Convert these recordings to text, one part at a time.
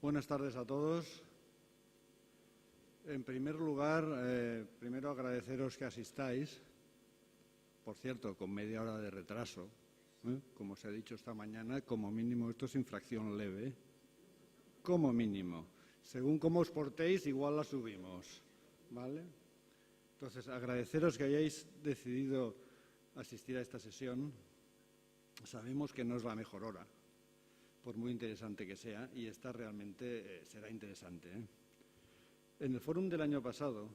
Buenas tardes a todos. En primer lugar, primero agradeceros que asistáis, por cierto, con media hora de retraso, como se ha dicho esta mañana, como mínimo esto es infracción leve, como mínimo. Según cómo os portéis, igual la subimos, ¿vale? Entonces, agradeceros que hayáis decidido asistir a esta sesión. Sabemos que no es la mejor hora, por muy interesante que sea, y esta realmente será interesante, En el fórum del año pasado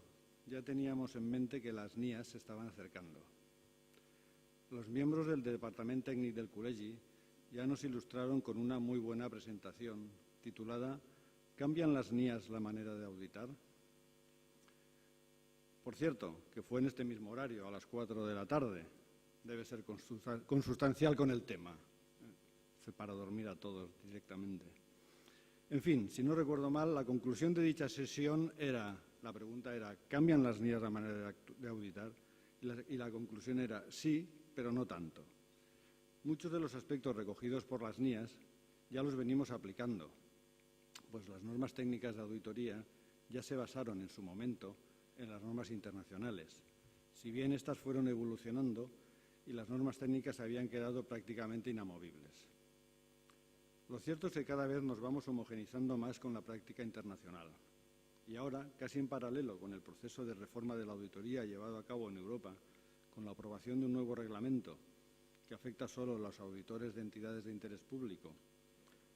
ya teníamos en mente que las NIAs se estaban acercando. Los miembros del Departamento Técnico del Col·legi ya nos ilustraron con una muy buena presentación titulada ¿Cambian las NIAs la manera de auditar? Por cierto, que fue en este mismo horario, a las 4 de la tarde. Debe ser consustancial con el tema. Para dormir a todos directamente. En fin, si no recuerdo mal, la conclusión de dicha sesión era, la pregunta era, ¿cambian las NIAs la manera de auditar? Y la conclusión era, sí, pero no tanto. Muchos de los aspectos recogidos por las NIAs ya los venimos aplicando, pues las normas técnicas de auditoría ya se basaron en su momento en las normas internacionales, si bien estas fueron evolucionando y las normas técnicas habían quedado prácticamente inamovibles. Lo cierto es que cada vez nos vamos homogeneizando más con la práctica internacional. Y ahora, casi en paralelo con el proceso de reforma de la auditoría llevado a cabo en Europa, con la aprobación de un nuevo reglamento que afecta solo a los auditores de entidades de interés público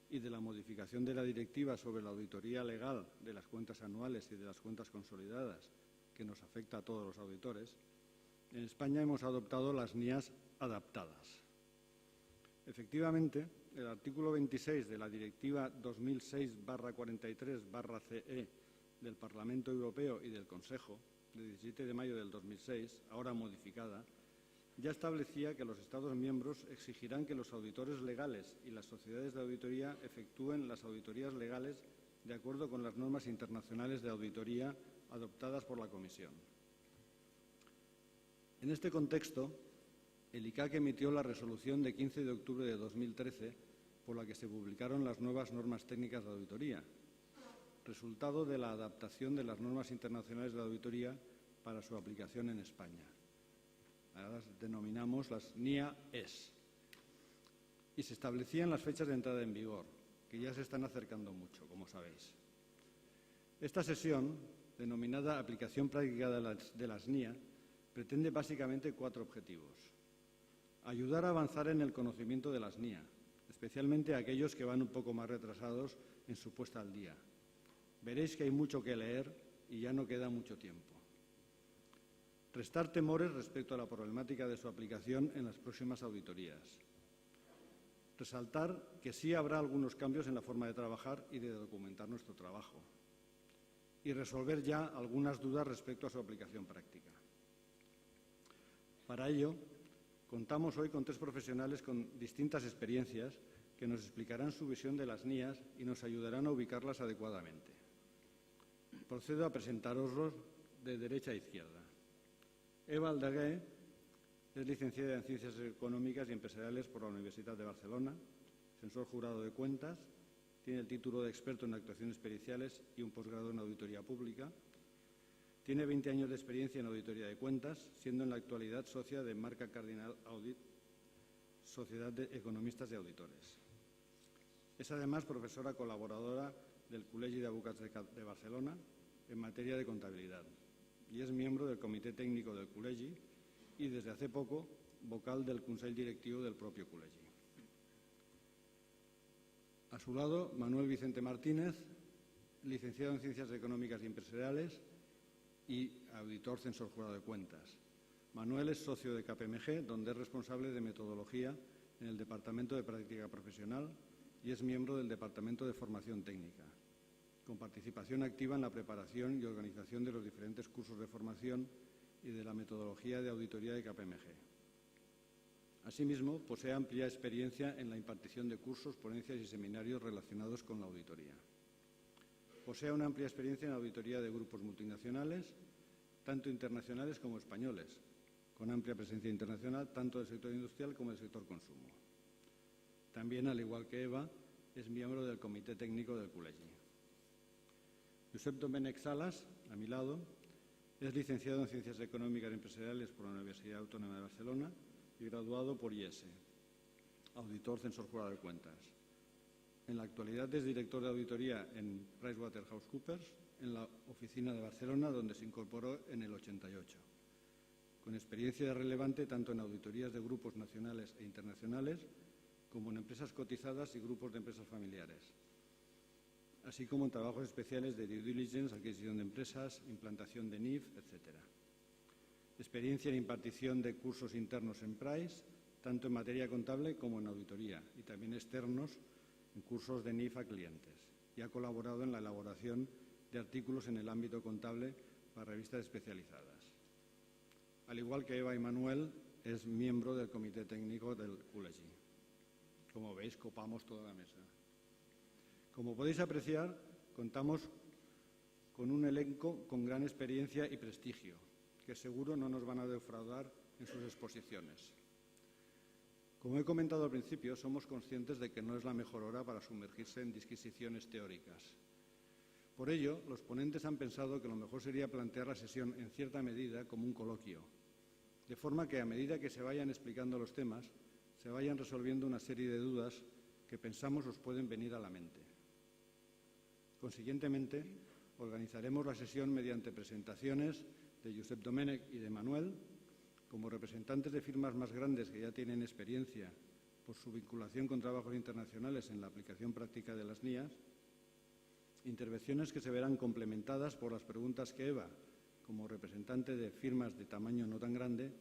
y de la modificación de la directiva sobre la auditoría legal de las cuentas anuales y de las cuentas consolidadas, que nos afecta a todos los auditores, en España hemos adoptado las NIAs adaptadas. Efectivamente, el artículo 26 de la Directiva 2006/43/CE del Parlamento Europeo y del Consejo, de 17 de mayo del 2006, ahora modificada, ya establecía que los Estados miembros exigirán que los auditores legales y las sociedades de auditoría efectúen las auditorías legales de acuerdo con las normas internacionales de auditoría adoptadas por la Comisión. En este contexto, el ICAC emitió la resolución de 15 de octubre de 2013 por la que se publicaron las nuevas normas técnicas de auditoría, resultado de la adaptación de las normas internacionales de auditoría para su aplicación en España. Ahora las denominamos las NIA-ES. Y se establecían las fechas de entrada en vigor, que ya se están acercando mucho, como sabéis. Esta sesión, denominada Aplicación práctica de las NIA, pretende básicamente 4 objetivos. Ayudar a avanzar en el conocimiento de las NIA, especialmente a aquellos que van un poco más retrasados en su puesta al día. Veréis que hay mucho que leer y ya no queda mucho tiempo. Restar temores respecto a la problemática de su aplicación en las próximas auditorías. Resaltar que sí habrá algunos cambios en la forma de trabajar y de documentar nuestro trabajo. Y resolver ya algunas dudas respecto a su aplicación práctica. Para ello, contamos hoy con 3 profesionales con distintas experiencias que nos explicarán su visión de las NIAs y nos ayudarán a ubicarlas adecuadamente. Procedo a presentároslos de derecha a izquierda. Eva Aldeguer es licenciada en Ciencias Económicas y Empresariales por la Universidad de Barcelona, censor jurado de cuentas, tiene el título de experto en actuaciones periciales y un posgrado en auditoría pública. Tiene 20 años de experiencia en auditoría de cuentas, siendo en la actualidad socia de Marca Cardinal Audit, Sociedad de Economistas y Auditores. Es además profesora colaboradora del Col·legi d'Advocats de Barcelona en materia de contabilidad y es miembro del Comité Técnico del Col·legi y desde hace poco vocal del Consell Directivo del propio Col·legi. A su lado, Manuel Vicente Martínez, licenciado en Ciencias Económicas y Empresariales y auditor censor jurado de cuentas. Manuel es socio de KPMG, donde es responsable de metodología en el Departamento de Práctica Profesional y es miembro del Departamento de Formación Técnica, con participación activa en la preparación y organización de los diferentes cursos de formación y de la metodología de auditoría de KPMG. Asimismo, posee amplia experiencia en la impartición de cursos, ponencias y seminarios relacionados con la auditoría. Posee una amplia experiencia en auditoría de grupos multinacionales, tanto internacionales como españoles, con amplia presencia internacional tanto del sector industrial como del sector consumo. También, al igual que Eva, es miembro del Comité Técnico del Col·legi. Josep Domènech Salas, a mi lado, es licenciado en Ciencias Económicas y Empresariales por la Universidad Autónoma de Barcelona y graduado por IES, auditor censor jurado de cuentas. En la actualidad es director de auditoría en PricewaterhouseCoopers, en la oficina de Barcelona, donde se incorporó en el 88, con experiencia relevante tanto en auditorías de grupos nacionales e internacionales como en empresas cotizadas y grupos de empresas familiares, así como en trabajos especiales de due diligence, adquisición de empresas, implantación de NIF, etc. Experiencia en impartición de cursos internos en Price, tanto en materia contable como en auditoría, y también externos en cursos de NIF a clientes. Y ha colaborado en la elaboración de artículos en el ámbito contable para revistas especializadas. Al igual que Eva y Manuel, es miembro del Comité Técnico del Col·legi. Como veis, copamos toda la mesa. Como podéis apreciar, contamos con un elenco con gran experiencia y prestigio, que seguro no nos van a defraudar en sus exposiciones. Como he comentado al principio, somos conscientes de que no es la mejor hora para sumergirse en disquisiciones teóricas. Por ello, los ponentes han pensado que lo mejor sería plantear la sesión en cierta medida como un coloquio, de forma que a medida que se vayan explicando los temas, se vayan resolviendo una serie de dudas que pensamos os pueden venir a la mente. Consiguientemente, organizaremos la sesión mediante presentaciones de Josep Domènech y de Manuel, como representantes de firmas más grandes que ya tienen experiencia por su vinculación con trabajos internacionales en la aplicación práctica de las NIAs, intervenciones que se verán complementadas por las preguntas que Eva, como representante de firmas de tamaño no tan grande,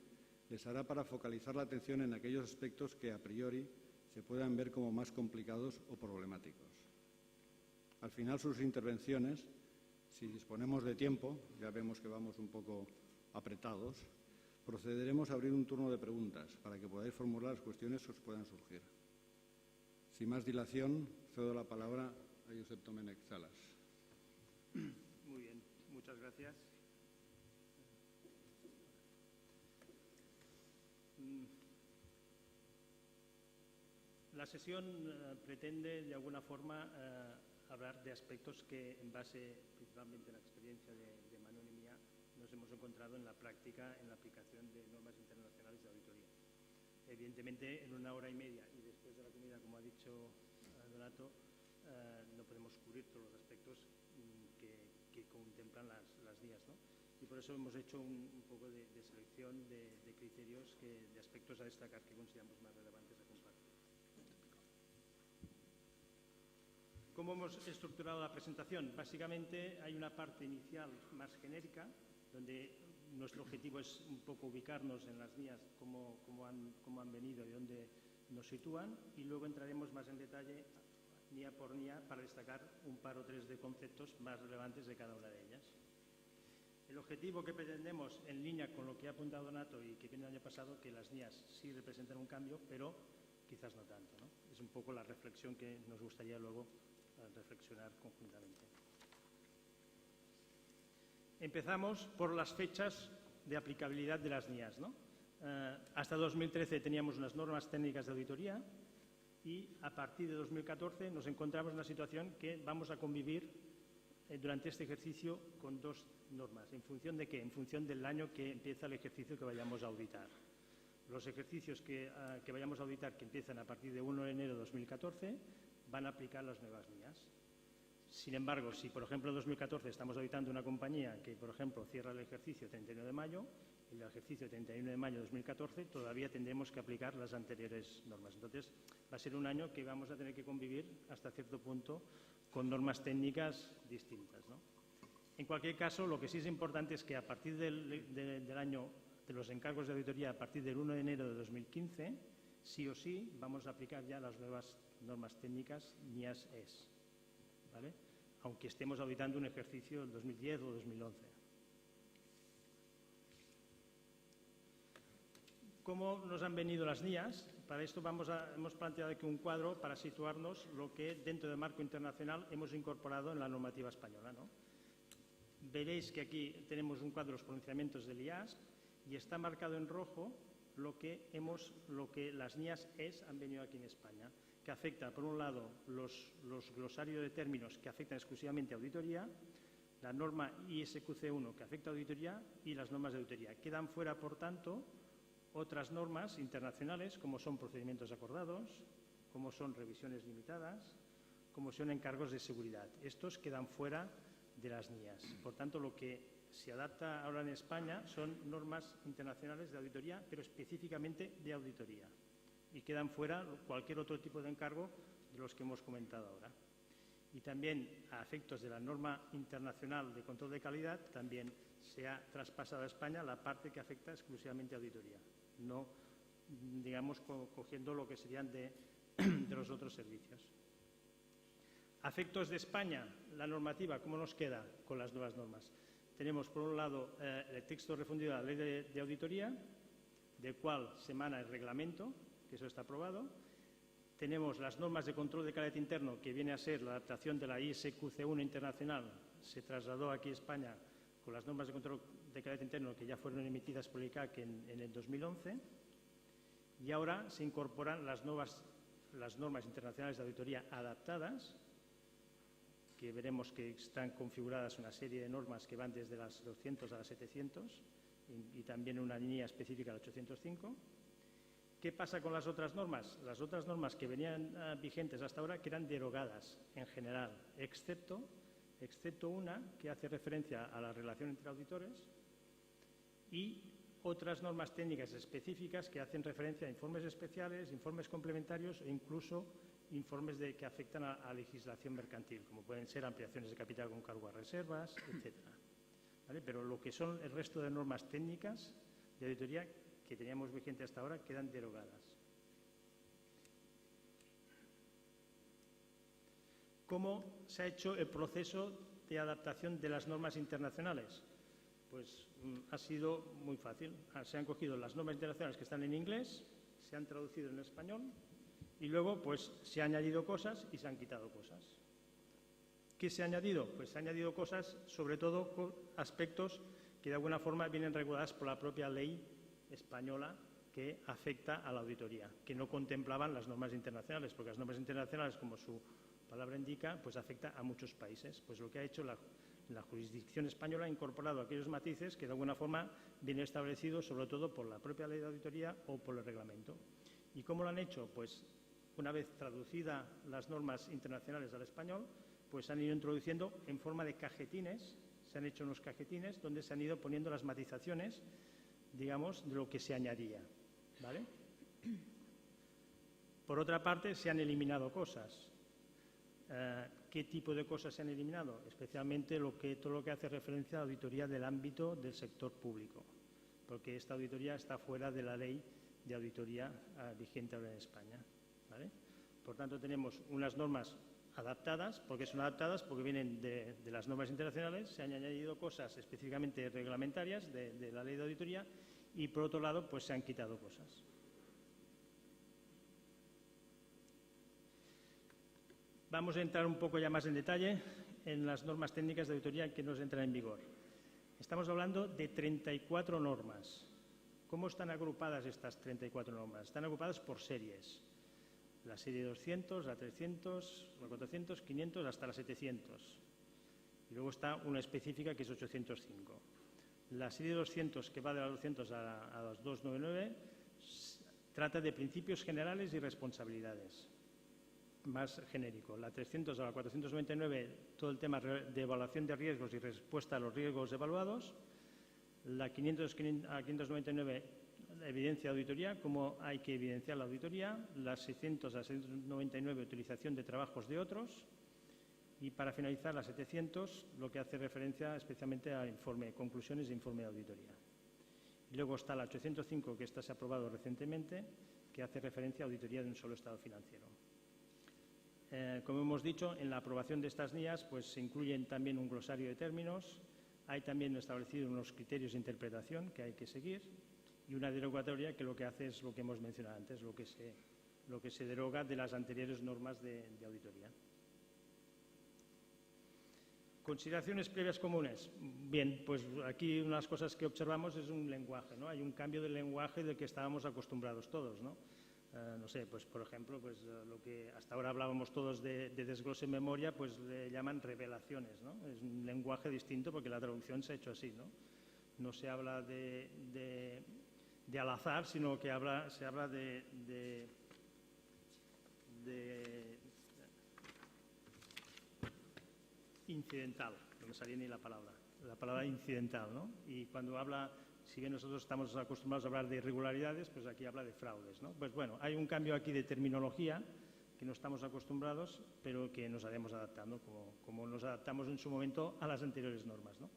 les hará para focalizar la atención en aquellos aspectos que a priori se puedan ver como más complicados o problemáticos. Al final, sus intervenciones, si disponemos de tiempo, ya vemos que vamos un poco apretados, procederemos a abrir un turno de preguntas para que podáis formular las cuestiones que os puedan surgir. Sin más dilación, cedo la palabra a Josep Domènech Salas. Muy bien, muchas gracias. La sesión pretende, de alguna forma, hablar de aspectos que, en base principalmente a la experiencia de Manuel y mía, nos hemos encontrado en la práctica, en la aplicación de normas internacionales de auditoría. Evidentemente, en una hora y media y después de la comida, como ha dicho Donato, no podemos cubrir todos los aspectos que contemplan las NIAs, ¿no? Y por eso hemos hecho un poco de selección de criterios, de aspectos a destacar que consideramos más relevantes a compartir. ¿Cómo hemos estructurado la presentación? Básicamente hay una parte inicial más genérica, donde nuestro objetivo es un poco ubicarnos en las NIAs, cómo han venido y dónde nos sitúan, y luego entraremos más en detalle NIA por NIA para destacar un par o tres de conceptos más relevantes de cada una de ellas. El objetivo que pretendemos, en línea con lo que ha apuntado Donato y que viene el año pasado, que las NIAs sí representan un cambio, pero quizás no tanto, ¿no? Es un poco la reflexión que nos gustaría luego reflexionar conjuntamente. Empezamos por las fechas de aplicabilidad de las NIAs, ¿no? Hasta 2013 teníamos unas normas técnicas de auditoría y a partir de 2014 nos encontramos en una situación que vamos a convivir durante este ejercicio con dos normas. ¿En función de qué? En función del año que empieza el ejercicio que vayamos a auditar. Los ejercicios que vayamos a auditar, que empiezan a partir de 1 de enero de 2014, van a aplicar las nuevas NIAs. Sin embargo, si por ejemplo en 2014 estamos auditando una compañía que, por ejemplo, cierra el ejercicio 31 de mayo, el ejercicio 31 de mayo de 2014 todavía tendremos que aplicar las anteriores normas. Entonces, va a ser un año que vamos a tener que convivir hasta cierto punto con normas técnicas distintas, ¿no? En cualquier caso, lo que sí es importante es que a partir del año de los encargos de auditoría, a partir del 1 de enero de 2015, sí o sí vamos a aplicar ya las nuevas normas técnicas NIAS-ES, ¿vale? Aunque estemos auditando un ejercicio del 2010 o 2011. ¿Cómo nos han venido las NIAs? Para esto hemos planteado aquí un cuadro para situarnos lo que dentro del marco internacional hemos incorporado en la normativa española, ¿no? Veréis que aquí tenemos un cuadro de los pronunciamientos del IASP y está marcado en rojo lo que las NIAS-ES han venido aquí en España. que afecta, por un lado, los glosarios de términos que afectan exclusivamente a auditoría, la norma ISQC1 que afecta a auditoría y las normas de auditoría. Quedan fuera, por tanto, otras normas internacionales, como son procedimientos acordados, como son revisiones limitadas, como son encargos de seguridad. Estos quedan fuera de las NIAS. Por tanto, lo que se adapta ahora en España son normas internacionales de auditoría, pero específicamente de auditoría. Y quedan fuera cualquier otro tipo de encargo de los que hemos comentado ahora. Y también, a efectos de la norma internacional de control de calidad, también se ha traspasado a España la parte que afecta exclusivamente a auditoría, no, digamos, cogiendo lo que serían de los otros servicios. A efectos de España, la normativa, ¿cómo nos queda con las nuevas normas? Tenemos, por un lado, el texto refundido de la Ley de Auditoría, del cual se emana el reglamento, que eso está aprobado. Tenemos las normas de control de calidad interno, que viene a ser la adaptación de la ISQC1 internacional, se trasladó aquí a España con las normas de control de calidad interno que ya fueron emitidas por el ICAC en el 2011, y ahora se incorporan las normas internacionales de auditoría adaptadas, que veremos que están configuradas una serie de normas que van desde las 200 a las 700 y también una línea específica, la 805. ¿Qué pasa con las otras normas? Las otras normas que venían vigentes hasta ahora quedan derogadas en general, excepto una que hace referencia a la relación entre auditores y otras normas técnicas específicas que hacen referencia a informes especiales, informes complementarios e incluso informes que afectan a legislación mercantil, como pueden ser ampliaciones de capital con cargo a reservas, etcétera. ¿Vale? Pero lo que son el resto de normas técnicas de auditoría que teníamos vigente hasta ahora quedan derogadas. ¿Cómo se ha hecho el proceso de adaptación de las normas internacionales? Pues ha sido muy fácil. Se han cogido las normas internacionales que están en inglés, se han traducido en español y luego pues se han añadido cosas y se han quitado cosas. ¿Qué se ha añadido? Pues se han añadido cosas, sobre todo con aspectos que de alguna forma vienen reguladas por la propia ley española que afecta a la auditoría, que no contemplaban las normas internacionales, porque las normas internacionales, como su palabra indica, pues afecta a muchos países. Pues lo que ha hecho la jurisdicción española ha incorporado aquellos matices que de alguna forma vienen establecidos sobre todo por la propia ley de auditoría o por el reglamento. ¿Y cómo lo han hecho? Pues una vez traducidas las normas internacionales al español, pues se han ido introduciendo en forma de cajetines, se han hecho unos cajetines donde se han ido poniendo las matizaciones, digamos, de lo que se añadía, ¿vale? Por otra parte, se han eliminado cosas. ¿Qué tipo de cosas se han eliminado? Especialmente todo lo que hace referencia a auditoría del ámbito del sector público, porque esta auditoría está fuera de la ley de auditoría vigente ahora en España, ¿vale? Por tanto, tenemos unas normas adaptadas. ¿Por qué son adaptadas? Porque vienen de las normas internacionales, se han añadido cosas específicamente reglamentarias de la ley de auditoría y, por otro lado, pues se han quitado cosas. Vamos a entrar un poco ya más en detalle en las normas técnicas de auditoría que nos entran en vigor. Estamos hablando de 34 normas. ¿Cómo están agrupadas estas 34 normas? Están agrupadas por series. La serie 200, la 300, la 400, 500, hasta la 700. Y luego está una específica que es 805. La serie 200, que va de la 200 a la 299, trata de principios generales y responsabilidades. Más genérico. La 300 a la 499, todo el tema de evaluación de riesgos y respuesta a los riesgos evaluados. La 500 a 599, la evidencia de auditoría, cómo hay que evidenciar la auditoría. Las 600 a 699, utilización de trabajos de otros. Y para finalizar, las 700, lo que hace referencia especialmente a informe, conclusiones de informe de auditoría. Y luego está la 805, que esta se ha aprobado recientemente, que hace referencia a auditoría de un solo estado financiero. Como hemos dicho, en la aprobación de estas NIAS pues, se incluyen también un glosario de términos, hay también establecidos unos criterios de interpretación que hay que seguir y una derogatoria que lo que hace es lo que hemos mencionado antes, lo que se deroga de las anteriores normas de auditoría. Consideraciones previas comunes. Bien, pues aquí una de las cosas que observamos es un lenguaje, ¿no? Hay un cambio del lenguaje del que estábamos acostumbrados todos, ¿no? no sé, pues por ejemplo, pues lo que hasta ahora hablábamos todos de desglose en memoria, pues le llaman revelaciones, ¿no? Es un lenguaje distinto porque la traducción se ha hecho así, ¿no? No se habla de al azar, sino que se habla de incidental, no me salía ni la palabra incidental, ¿no? Y cuando habla, si bien nosotros estamos acostumbrados a hablar de irregularidades, pues aquí habla de fraudes, ¿no? Pues bueno, hay un cambio aquí de terminología que no estamos acostumbrados, pero que nos haremos adaptando, como nos adaptamos en su momento a las anteriores normas, ¿no?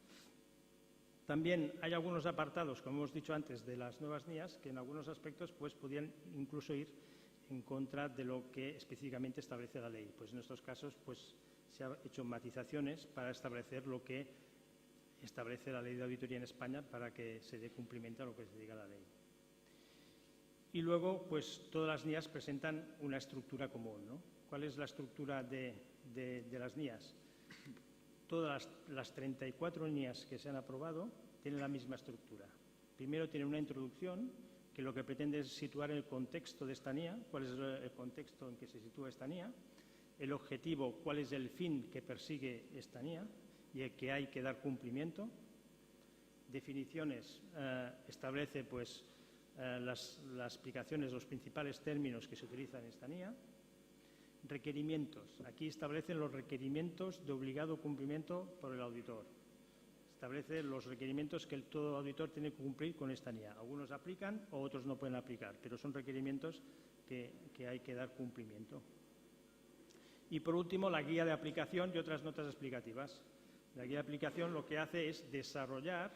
También hay algunos apartados, como hemos dicho antes, de las nuevas NIAs que en algunos aspectos pues, podían incluso ir en contra de lo que específicamente establece la ley. Pues en estos casos pues, se han hecho matizaciones para establecer lo que establece la ley de auditoría en España para que se dé cumplimiento a lo que se diga la ley. Y luego, pues todas las NIAs presentan una estructura común, ¿no? ¿Cuál es la estructura de las NIAs? Todas las 34 NIAs que se han aprobado tienen la misma estructura. Primero tiene una introducción que lo que pretende es situar el contexto de esta NIA, cuál es el contexto en que se sitúa esta NIA, el objetivo, cuál es el fin que persigue esta NIA y el que hay que dar cumplimiento. Definiciones, establece pues, las explicaciones, los principales términos que se utilizan en esta NIA. Requerimientos. Aquí establecen los requerimientos de obligado cumplimiento por el auditor. Establece los requerimientos que todo auditor tiene que cumplir con esta NIA. Algunos aplican o otros no pueden aplicar, pero son requerimientos que hay que dar cumplimiento. Y por último, la guía de aplicación y otras notas explicativas. La guía de aplicación lo que hace es desarrollar,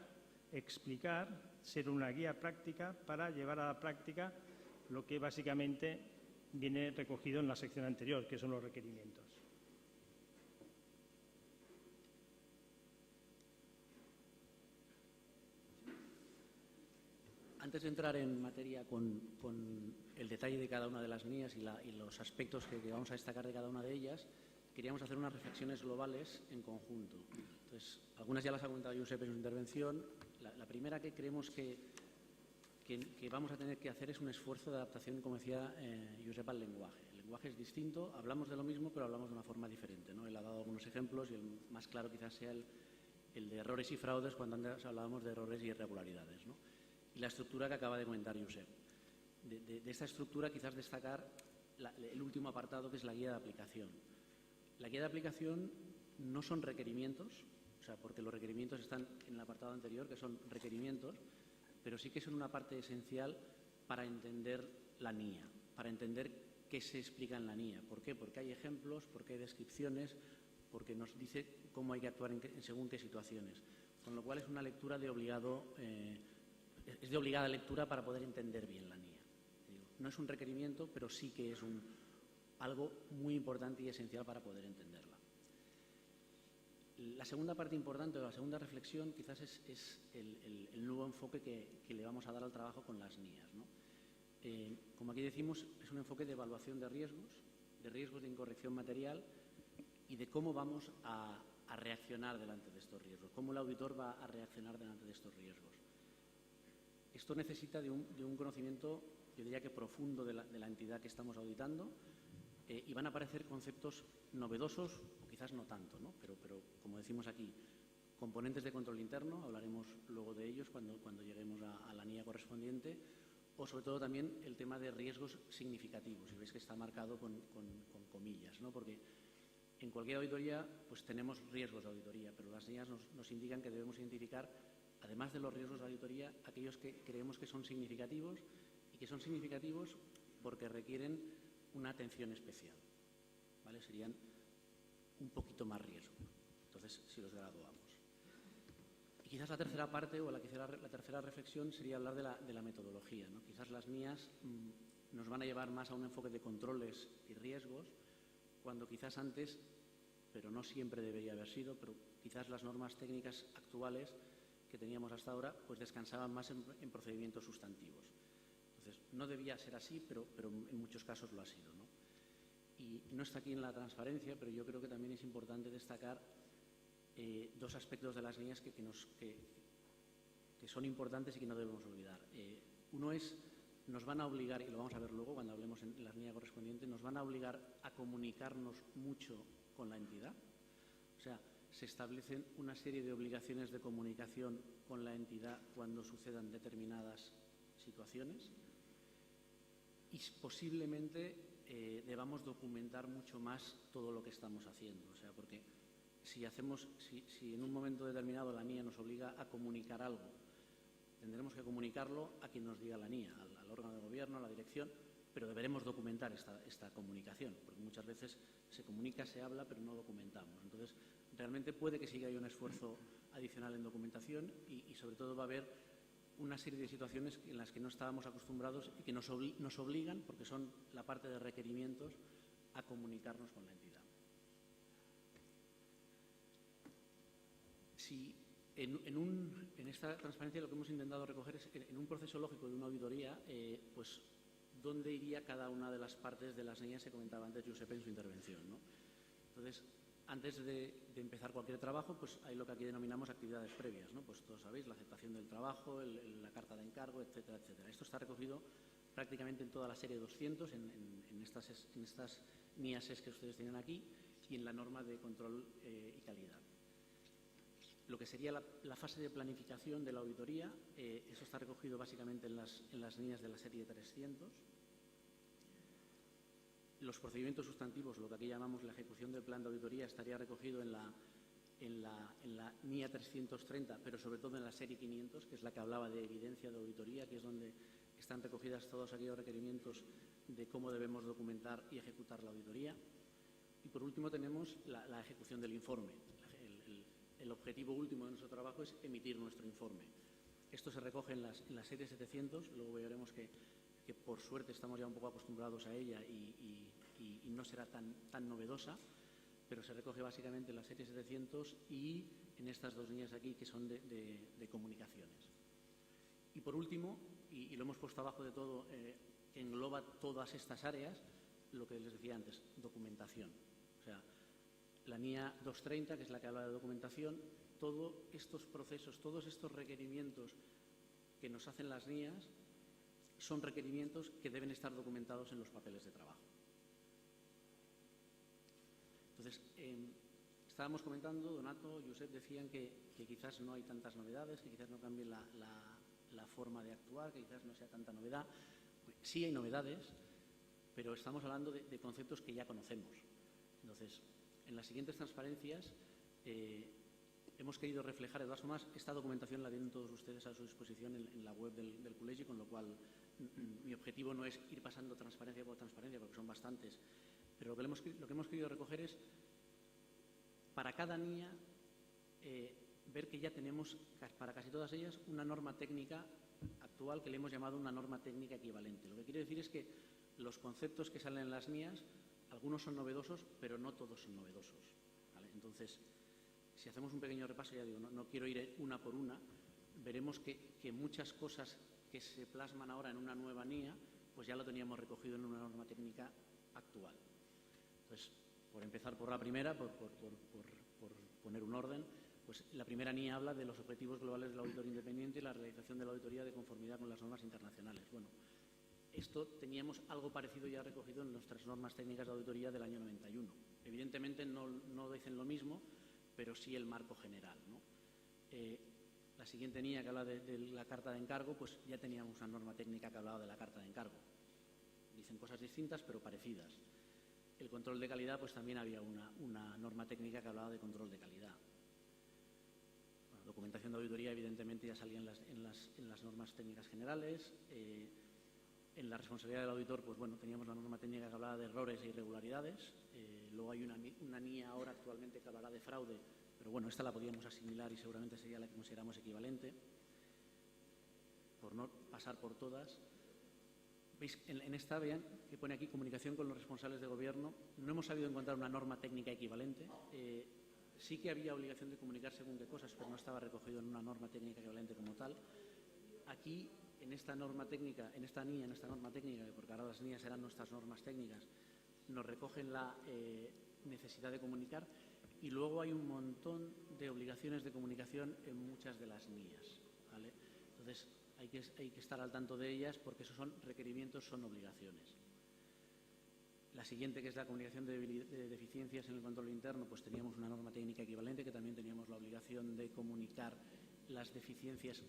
explicar, ser una guía práctica para llevar a la práctica lo que básicamente viene recogido en la sección anterior, que son los requerimientos. Antes de entrar en materia con el detalle de cada una de las NIAs y los aspectos que vamos a destacar de cada una de ellas, queríamos hacer unas reflexiones globales en conjunto. Entonces, algunas ya las ha comentado Josep en su intervención. La primera que creemos que vamos a tener que hacer es un esfuerzo de adaptación, como decía Josep, al lenguaje. El lenguaje es distinto, hablamos de lo mismo, pero hablamos de una forma diferente, ¿no? Él ha dado algunos ejemplos y el más claro quizás sea el de errores y fraudes cuando antes hablábamos de errores y irregularidades, ¿no? Y la estructura que acaba de comentar Josep. De esta estructura quizás destacar el último apartado, que es la guía de aplicación. La guía de aplicación no son requerimientos, o sea, porque los requerimientos están en el apartado anterior, que son requerimientos, pero sí que son una parte esencial para entender la NIA, para entender qué se explica en la NIA. ¿Por qué? Porque hay ejemplos, porque hay descripciones, porque nos dice cómo hay que actuar en según qué situaciones. Con lo cual es una lectura de es de obligada lectura para poder entender bien la NIA. No es un requerimiento, pero sí que es algo muy importante y esencial para poder entenderla. La segunda parte importante, o la segunda reflexión, quizás es el nuevo enfoque que le vamos a dar al trabajo con las NIAs, ¿no? Como aquí decimos, es un enfoque de evaluación de riesgos de incorrección material y de cómo vamos a reaccionar delante de estos riesgos, cómo el auditor va a reaccionar delante de estos riesgos. Esto necesita de un conocimiento, yo diría que profundo, de la entidad que estamos auditando, y van a aparecer conceptos novedosos, o quizás no tanto, ¿no? Pero como decimos aquí, componentes de control interno, hablaremos luego de ellos cuando lleguemos a la NIA correspondiente, o sobre todo también el tema de riesgos significativos, y veis que está marcado con comillas, ¿no? Porque en cualquier auditoría pues tenemos riesgos de auditoría, pero las NIAs nos indican que debemos identificar, además de los riesgos de auditoría, aquellos que creemos que son significativos y que son significativos porque requieren una atención especial, ¿vale? Serían un poquito más riesgo. Entonces, si los graduamos. Y quizás la tercera parte o la tercera reflexión sería hablar de la metodología, ¿no? Quizás las NIAs nos van a llevar más a un enfoque de controles y riesgos, cuando quizás antes, pero no siempre debería haber sido, pero quizás las normas técnicas actuales que teníamos hasta ahora, pues descansaban más en procedimientos sustantivos. Entonces, no debía ser así, pero en muchos casos lo ha sido, ¿no? Y no está aquí en la transparencia, pero yo creo que también es importante destacar dos aspectos de las NIAs que son importantes y que no debemos olvidar. Uno es nos van a obligar, y lo vamos a ver luego cuando hablemos en la NIA correspondiente, nos van a obligar a comunicarnos mucho con la entidad. O sea, se establecen una serie de obligaciones de comunicación con la entidad cuando sucedan determinadas situaciones y posiblemente debamos documentar mucho más todo lo que estamos haciendo. O sea, porque si en un momento determinado la NIA nos obliga a comunicar algo, tendremos que comunicarlo a quien nos diga la NIA, al órgano de gobierno, a la dirección, pero deberemos documentar esta comunicación, porque muchas veces se comunica, se habla, pero no documentamos. Entonces, realmente puede que sí que haya un esfuerzo adicional en documentación y sobre todo va a haber una serie de situaciones en las que no estábamos acostumbrados y que nos obligan, porque son la parte de requerimientos, a comunicarnos con la entidad. Si en esta transparencia lo que hemos intentado recoger es, en un proceso lógico de una auditoría, pues dónde iría cada una de las partes de las NIAs que comentaba antes Josep en su intervención, ¿no? Entonces, antes de empezar cualquier trabajo, pues hay lo que aquí denominamos actividades previas, ¿no? Pues todos sabéis, la aceptación del trabajo, la carta de encargo, etcétera, etcétera. Esto está recogido prácticamente en toda la serie 200, en estas NIAS que ustedes tienen aquí y en la norma de control y calidad. Lo que sería la fase de planificación de la auditoría, eso está recogido básicamente en las NIAs de la serie 300. Los procedimientos sustantivos, lo que aquí llamamos la ejecución del plan de auditoría, estaría recogido en la NIA 330, pero sobre todo en la serie 500, que es la que hablaba de evidencia de auditoría, que es donde están recogidas todos aquellos requerimientos de cómo debemos documentar y ejecutar la auditoría. Y por último tenemos la ejecución del informe. El objetivo último de nuestro trabajo es emitir nuestro informe. Esto se recoge en la serie 700, luego veremos que por suerte estamos ya un poco acostumbrados a ella y no será tan novedosa, pero se recoge básicamente en la serie 700 y en estas dos líneas aquí que son de comunicaciones. Y por último, y lo hemos puesto abajo de todo, que engloba todas estas áreas, lo que les decía antes, documentación. O sea, la NIA 230, que es la que habla de documentación, todos estos procesos, todos estos requerimientos que nos hacen las NIAs son requerimientos que deben estar documentados en los papeles de trabajo. Entonces, estábamos comentando, Donato, Josep decían que quizás no hay tantas novedades, que quizás no cambie la forma de actuar, que quizás no sea tanta novedad. Sí hay novedades, pero estamos hablando de conceptos que ya conocemos. Entonces, en las siguientes transparencias hemos querido reflejar, de todas formas, esta documentación la tienen todos ustedes a su disposición en la web del colegio, con lo cual mi objetivo no es ir pasando transparencia por transparencia, porque son bastantes, pero lo que hemos querido recoger es, para cada NIA, ver que ya tenemos, para casi todas ellas, una norma técnica actual que le hemos llamado una norma técnica equivalente. Lo que quiere decir es que los conceptos que salen en las NIAs, algunos son novedosos, pero no todos son novedosos, ¿vale? Entonces, si hacemos un pequeño repaso, ya digo, no quiero ir una por una, veremos que muchas cosas que se plasman ahora en una nueva NIA, pues ya lo teníamos recogido en una norma técnica actual. Entonces, por empezar por la primera, por poner un orden, pues la primera NIA habla de los objetivos globales del auditor independiente y la realización de la auditoría de conformidad con las normas internacionales. Bueno, esto teníamos algo parecido ya recogido en nuestras normas técnicas de auditoría del año 91. Evidentemente no dicen lo mismo, pero sí el marco general, ¿no? La siguiente NIA que habla de la carta de encargo, pues ya teníamos una norma técnica que hablaba de la carta de encargo. Dicen cosas distintas, pero parecidas. El control de calidad, pues también había una norma técnica que hablaba de control de calidad. Bueno, documentación de auditoría, evidentemente, ya salía en las normas técnicas generales. En la responsabilidad del auditor, pues bueno, teníamos la norma técnica que hablaba de errores e irregularidades. Luego hay una NIA ahora actualmente que hablará de fraude, pero bueno, esta la podíamos asimilar y seguramente sería la que consideramos equivalente, por no pasar por todas. ¿Veis? En esta, vean, que pone aquí comunicación con los responsables de gobierno. No hemos sabido encontrar una norma técnica equivalente. Sí que había obligación de comunicar según qué cosas, pero no estaba recogido en una norma técnica equivalente como tal. Aquí, en esta norma técnica, en esta NIA, en esta norma técnica, porque ahora las NIAs serán nuestras normas técnicas, nos recogen la necesidad de comunicar y luego hay un montón de obligaciones de comunicación en muchas de las NIAs, ¿vale? Entonces, hay que estar al tanto de ellas porque esos son requerimientos, son obligaciones. La siguiente, que es la comunicación de deficiencias en el control interno, pues teníamos una norma técnica equivalente que también teníamos la obligación de comunicar las deficiencias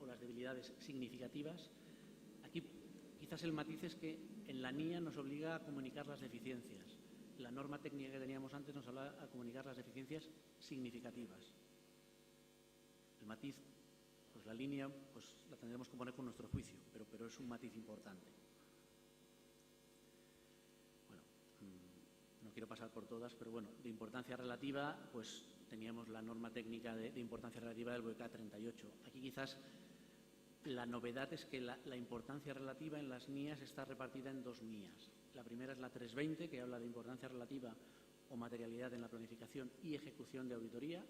o las debilidades significativas. Aquí quizás el matiz es que en la NIA nos obliga a comunicar las deficiencias. La norma técnica que teníamos antes nos hablaba a comunicar las deficiencias significativas. El matiz, pues la línea, pues la tendremos que poner con nuestro juicio, pero es un matiz importante. Bueno, no quiero pasar por todas, pero bueno, de importancia relativa, pues teníamos la norma técnica de importancia relativa del BOECA 38. Aquí quizás la novedad es que la importancia relativa en las NIAs está repartida en dos NIAs. La primera es la 320, que habla de importancia relativa o materialidad en la planificación y ejecución de auditoría,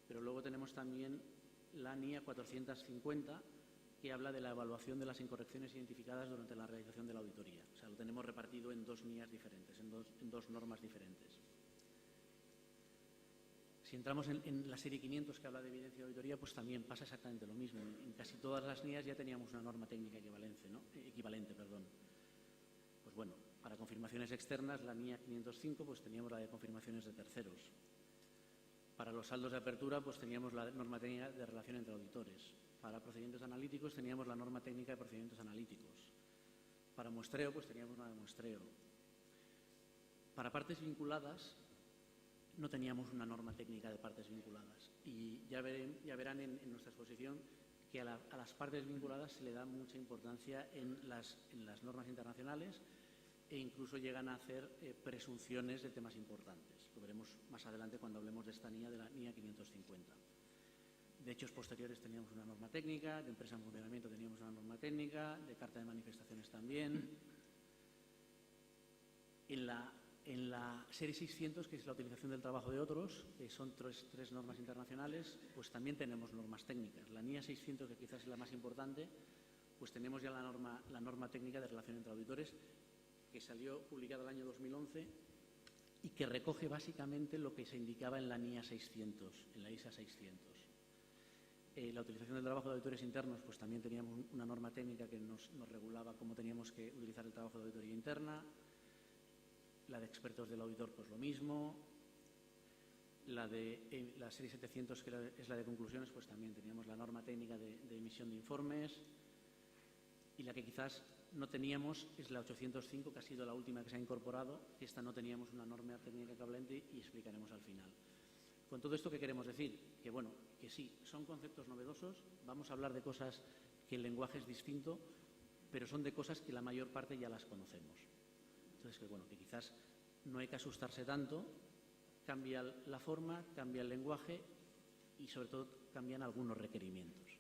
pero luego tenemos también la NIA 450, que habla de la evaluación de las incorrecciones identificadas durante la realización de la auditoría. O sea, lo tenemos repartido en dos NIAs diferentes, en dos normas diferentes. Si entramos en la serie 500, que habla de evidencia de auditoría, pues también pasa exactamente lo mismo. En casi todas las NIAs ya teníamos una norma técnica equivalente. Pues bueno, para confirmaciones externas, la NIA 505, pues teníamos la de confirmaciones de terceros. Para los saldos de apertura, pues teníamos la norma técnica de relación entre auditores. Para procedimientos analíticos teníamos la norma técnica de procedimientos analíticos. Para muestreo, pues teníamos una de muestreo. Para partes vinculadas, no teníamos una norma técnica de partes vinculadas. Y ya verán en nuestra exposición que a las partes vinculadas se le da mucha importancia en las normas internacionales e incluso llegan a hacer presunciones de temas importantes. Lo veremos más adelante cuando hablemos de esta NIA, de la NIA 550. De hechos posteriores teníamos una norma técnica, de empresa en funcionamiento teníamos una norma técnica, de carta de manifestaciones también. En la serie 600, que es la utilización del trabajo de otros, que son tres normas internacionales, pues también tenemos normas técnicas. La NIA 600, que quizás es la más importante, pues tenemos ya la norma técnica de relación entre auditores, que salió publicada el año 2011 y que recoge básicamente lo que se indicaba en la NIA 600, en la ISA 600. La utilización del trabajo de auditores internos, pues también teníamos una norma técnica que nos regulaba cómo teníamos que utilizar el trabajo de auditoría interna. La de expertos del auditor, pues lo mismo. La serie 700, que es la de conclusiones, pues también teníamos la norma técnica de emisión de informes. Y la que quizás no teníamos es la 805, que ha sido la última que se ha incorporado. Esta no teníamos una norma técnica equivalente y explicaremos al final. Con todo esto, ¿qué queremos decir? Que bueno, que sí, son conceptos novedosos, vamos a hablar de cosas que el lenguaje es distinto, pero son de cosas que la mayor parte ya las conocemos. Entonces, que bueno, que quizás no hay que asustarse tanto, cambia la forma, cambia el lenguaje y sobre todo cambian algunos requerimientos.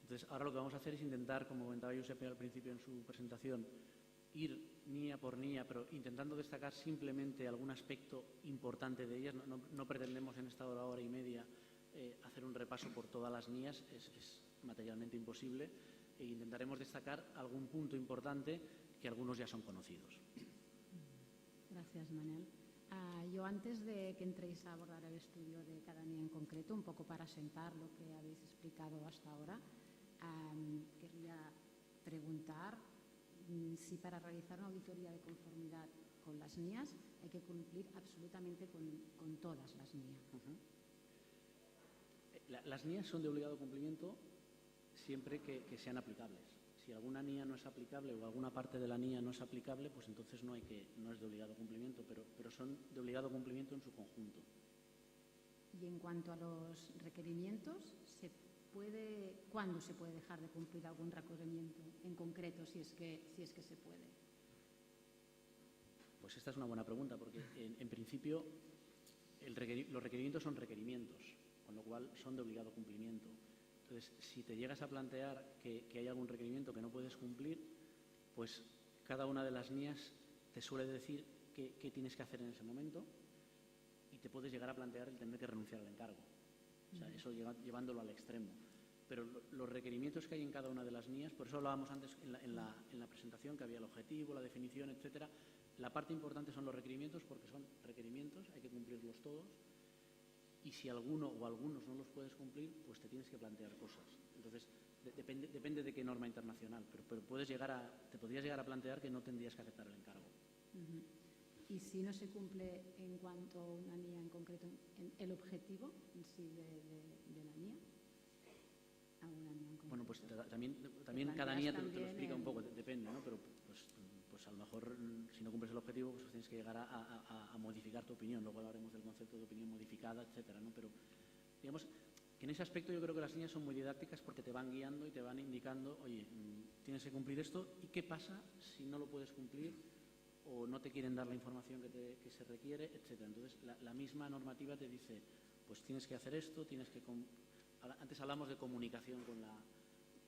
Entonces, ahora lo que vamos a hacer es intentar, como comentaba Josep al principio en su presentación, ir NIA por NIA, pero intentando destacar simplemente algún aspecto importante de ellas. No pretendemos en esta hora y media hacer un repaso por todas las NIAs, es materialmente imposible, e intentaremos destacar algún punto importante que algunos ya son conocidos. Gracias, Manel. Yo, antes de que entréis a abordar el estudio de cada NIA en concreto, un poco para sentar lo que habéis explicado hasta ahora, querría preguntar si para realizar una auditoría de conformidad con las NIAs hay que cumplir absolutamente con todas las NIA. Las NIAs son de obligado cumplimiento siempre que sean aplicables. Si alguna NIA no es aplicable o alguna parte de la NIA no es aplicable, pues entonces no es de obligado cumplimiento, pero son de obligado cumplimiento en su conjunto. Y en cuanto a los requerimientos, ¿cuándo se puede dejar de cumplir algún requerimiento en concreto, si es que se puede? Pues esta es una buena pregunta, porque en principio los requerimientos son requerimientos, con lo cual son de obligado cumplimiento. Entonces, si te llegas a plantear que hay algún requerimiento que no puedes cumplir, pues cada una de las NIAs te suele decir qué tienes que hacer en ese momento y te puedes llegar a plantear el tener que renunciar al encargo. O sea, eso llevándolo al extremo. Pero los requerimientos que hay en cada una de las NIAs, por eso hablábamos antes en la presentación, que había el objetivo, la definición, etcétera. La parte importante son los requerimientos, porque son requerimientos, hay que cumplirlos todos. Y si alguno o algunos no los puedes cumplir, pues te tienes que plantear cosas. Entonces, depende de qué norma internacional, pero te podrías llegar a plantear que no tendrías que aceptar el encargo. Y si no se cumple en cuanto a una NIA en concreto, el objetivo en sí de la NIA, a una NIA en concreto. Bueno, pues también cada NIA te lo explica un poco, depende, ¿no? Pero pues a lo mejor si no cumples el objetivo, pues tienes que llegar a modificar tu opinión. Luego hablaremos del concepto de opinión modificada, etcétera, ¿no? Pero digamos que en ese aspecto yo creo que las NIAs son muy didácticas porque te van guiando y te van indicando, oye, tienes que cumplir esto, ¿y qué pasa si no lo puedes cumplir o no te quieren dar la información que se requiere, etcétera? Entonces, la misma normativa te dice, pues tienes que hacer esto, Antes hablamos de comunicación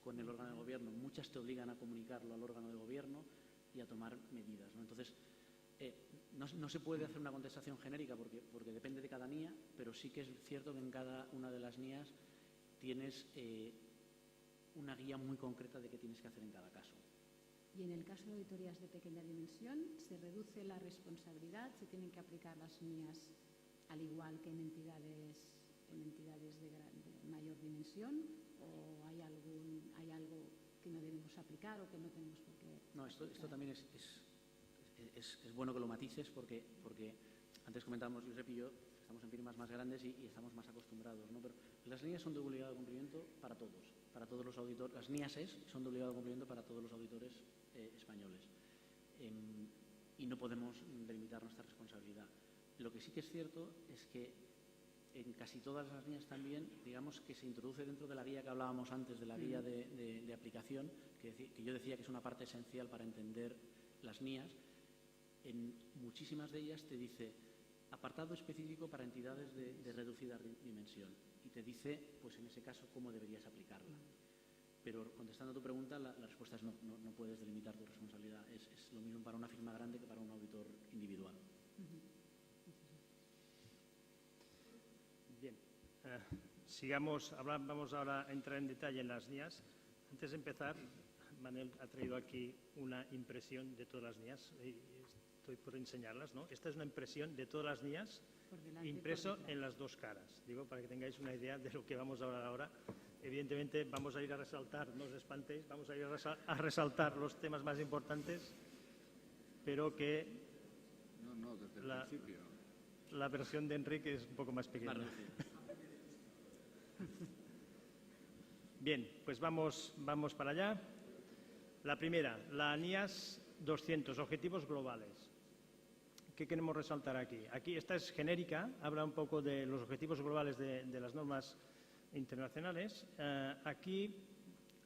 con el órgano de gobierno. Muchas te obligan a comunicarlo al órgano de gobierno y a tomar medidas, ¿no? Entonces, no se puede hacer una contestación genérica porque depende de cada NIA, pero sí que es cierto que en cada una de las NIAs tienes una guía muy concreta de qué tienes que hacer en cada caso. Y en el caso de auditorías de pequeña dimensión, ¿se reduce la responsabilidad? ¿Se tienen que aplicar las NIAs al igual que en entidades de mayor dimensión? ¿O hay algo que no debemos aplicar o que no tenemos por qué aplicar? No, esto también es bueno que lo matices porque antes comentábamos, Josep y yo, estamos en firmas más grandes y estamos más acostumbrados, ¿no? Pero las NIAs son de obligado cumplimiento para todos los auditores. Las NIAs son de obligado cumplimiento para todos los auditores españoles. Y no podemos delimitar nuestra responsabilidad. Lo que sí que es cierto es que en casi todas las NIAs también, digamos que se introduce dentro de la guía que hablábamos antes, de la guía de aplicación, que yo decía que es una parte esencial para entender las NIAs. En muchísimas de ellas te dice apartado específico para entidades de reducida dimensión y te dice, pues en ese caso, cómo deberías aplicarla. Pero contestando a tu pregunta, la respuesta es no puedes delimitar tu responsabilidad. Es lo mismo para una firma grande que para un auditor individual. Bien, sigamos, vamos ahora a entrar en detalle en las NIAs. Antes de empezar, Manel ha traído aquí una impresión de todas las NIAs. Estoy por enseñarlas, ¿no? Esta es una impresión de todas las NIAs impreso en las dos caras. Digo, para que tengáis una idea de lo que vamos a hablar ahora. Evidentemente vamos a ir a resaltar, no os espantéis, vamos a ir a resaltar los temas más importantes, pero que desde el principio. La versión de Enrique es un poco más pequeña. Bien, pues vamos para allá. La primera, la NIAS 200, Objetivos Globales. ¿Qué queremos resaltar aquí? Aquí esta es genérica, habla un poco de los objetivos globales de las normas internacionales. Aquí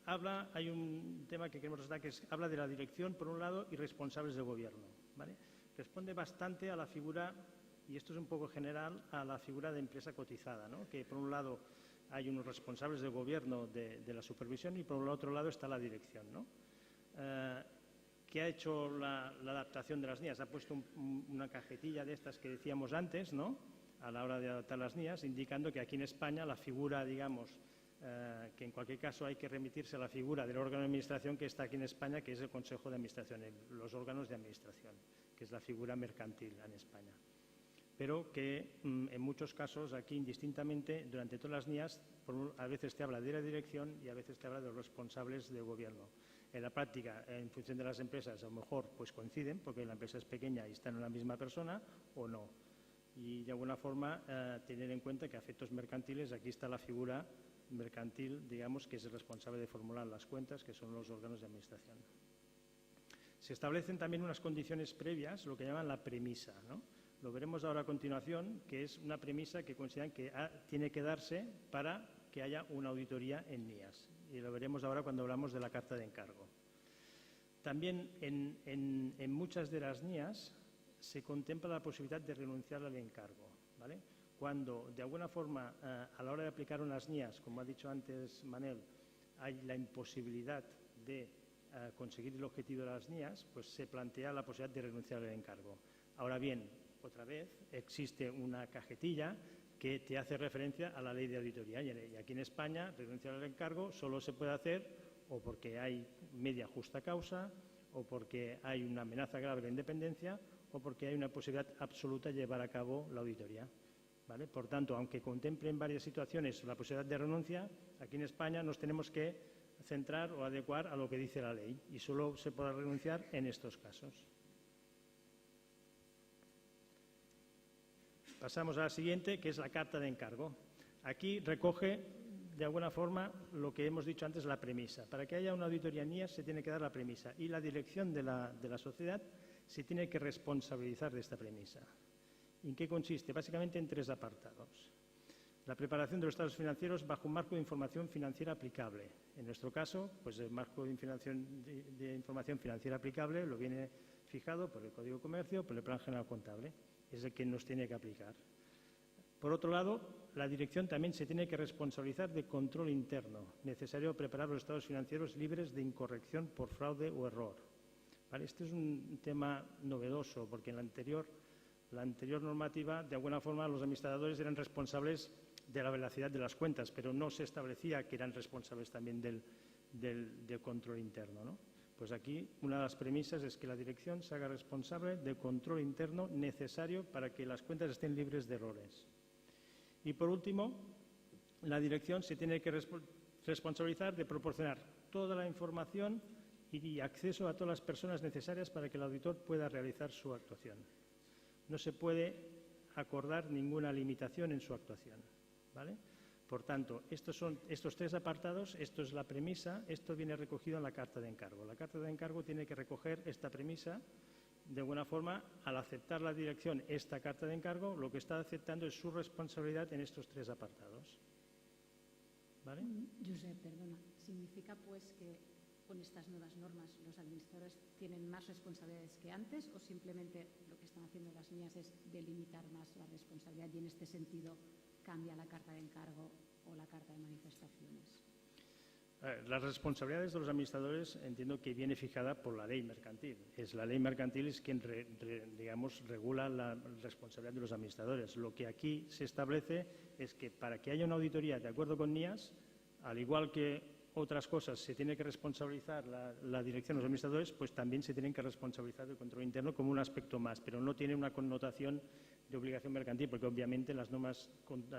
hay un tema que queremos resaltar que habla de la dirección, por un lado, y responsables de gobierno, ¿vale? Responde bastante a la figura, y esto es un poco general, a la figura de empresa cotizada, ¿no? Que por un lado hay unos responsables de gobierno de la supervisión y por el otro lado está la dirección, ¿no? ¿Qué ha hecho la adaptación de las NIAs? Ha puesto una cajetilla de estas que decíamos antes, ¿no? A la hora de adaptar las NIAs, indicando que aquí en España la figura, digamos, que en cualquier caso hay que remitirse a la figura del órgano de administración que está aquí en España, que es el Consejo de Administración, los órganos de administración, que es la figura mercantil en España. Pero que en muchos casos aquí indistintamente, durante todas las NIAs, a veces te habla de la dirección y a veces te habla de los responsables de gobierno. En la práctica, en función de las empresas, a lo mejor pues coinciden, porque la empresa es pequeña y están en la misma persona, o no. Y de alguna forma tener en cuenta que a efectos mercantiles aquí está la figura mercantil, digamos, que es el responsable de formular las cuentas, que son los órganos de administración. Se establecen también unas condiciones previas, lo que llaman la premisa, ¿no? Lo veremos ahora a continuación, que es una premisa que consideran que tiene que darse para que haya una auditoría en NIAS. Y lo veremos ahora cuando hablamos de la carta de encargo. También en muchas de las NIAs se contempla la posibilidad de renunciar al encargo, ¿vale? Cuando, de alguna forma, a la hora de aplicar unas NIAs, como ha dicho antes Manel, hay la imposibilidad de conseguir el objetivo de las NIAs, pues se plantea la posibilidad de renunciar al encargo. Ahora bien, otra vez, existe una cajetilla que te hace referencia a la ley de auditoría. Y aquí en España, renunciar al encargo solo se puede hacer o porque hay media justa causa, o porque hay una amenaza grave de independencia, o porque hay una posibilidad absoluta de llevar a cabo la auditoría, ¿vale? Por tanto, aunque contemple en varias situaciones la posibilidad de renuncia, aquí en España nos tenemos que centrar o adecuar a lo que dice la ley y solo se podrá renunciar en estos casos. Pasamos a la siguiente, que es la carta de encargo. Aquí recoge, de alguna forma, lo que hemos dicho antes, la premisa. Para que haya una auditoría en NIAS se tiene que dar la premisa y la dirección de la sociedad se tiene que responsabilizar de esta premisa. ¿En qué consiste? Básicamente en 3 apartados. La preparación de los estados financieros bajo un marco de información financiera aplicable. En nuestro caso, pues el marco de información financiera aplicable lo viene fijado por el Código de Comercio, por el Plan General Contable. Es el que nos tiene que aplicar. Por otro lado, la dirección también se tiene que responsabilizar de control interno, necesario preparar los estados financieros libres de incorrección por fraude o error. ¿Vale? Este es un tema novedoso, porque en la anterior normativa, de alguna forma, los administradores eran responsables de la veracidad de las cuentas, pero no se establecía que eran responsables también del control interno, ¿no? Pues aquí una de las premisas es que la dirección se haga responsable del control interno necesario para que las cuentas estén libres de errores. Y por último, la dirección se tiene que responsabilizar de proporcionar toda la información y acceso a todas las personas necesarias para que el auditor pueda realizar su actuación. No se puede acordar ninguna limitación en su actuación, ¿vale? Por tanto, estos son estos 3 apartados, esto es la premisa, esto viene recogido en la carta de encargo. La carta de encargo tiene que recoger esta premisa. De alguna forma, al aceptar la dirección esta carta de encargo, lo que está aceptando es su responsabilidad en estos 3 apartados. ¿Vale? Josep, perdona, ¿significa pues que con estas nuevas normas los administradores tienen más responsabilidades que antes o simplemente lo que están haciendo las NIAS es delimitar más la responsabilidad y en este sentido cambia la carta de encargo o la carta de manifestaciones? Las responsabilidades de los administradores entiendo que viene fijada por la ley mercantil. Es la ley mercantil es quien regula la responsabilidad de los administradores. Lo que aquí se establece es que para que haya una auditoría de acuerdo con NIAS, al igual que otras cosas se tiene que responsabilizar la dirección de los administradores, pues también se tienen que responsabilizar del control interno como un aspecto más, pero no tiene una connotación de obligación mercantil, porque obviamente las normas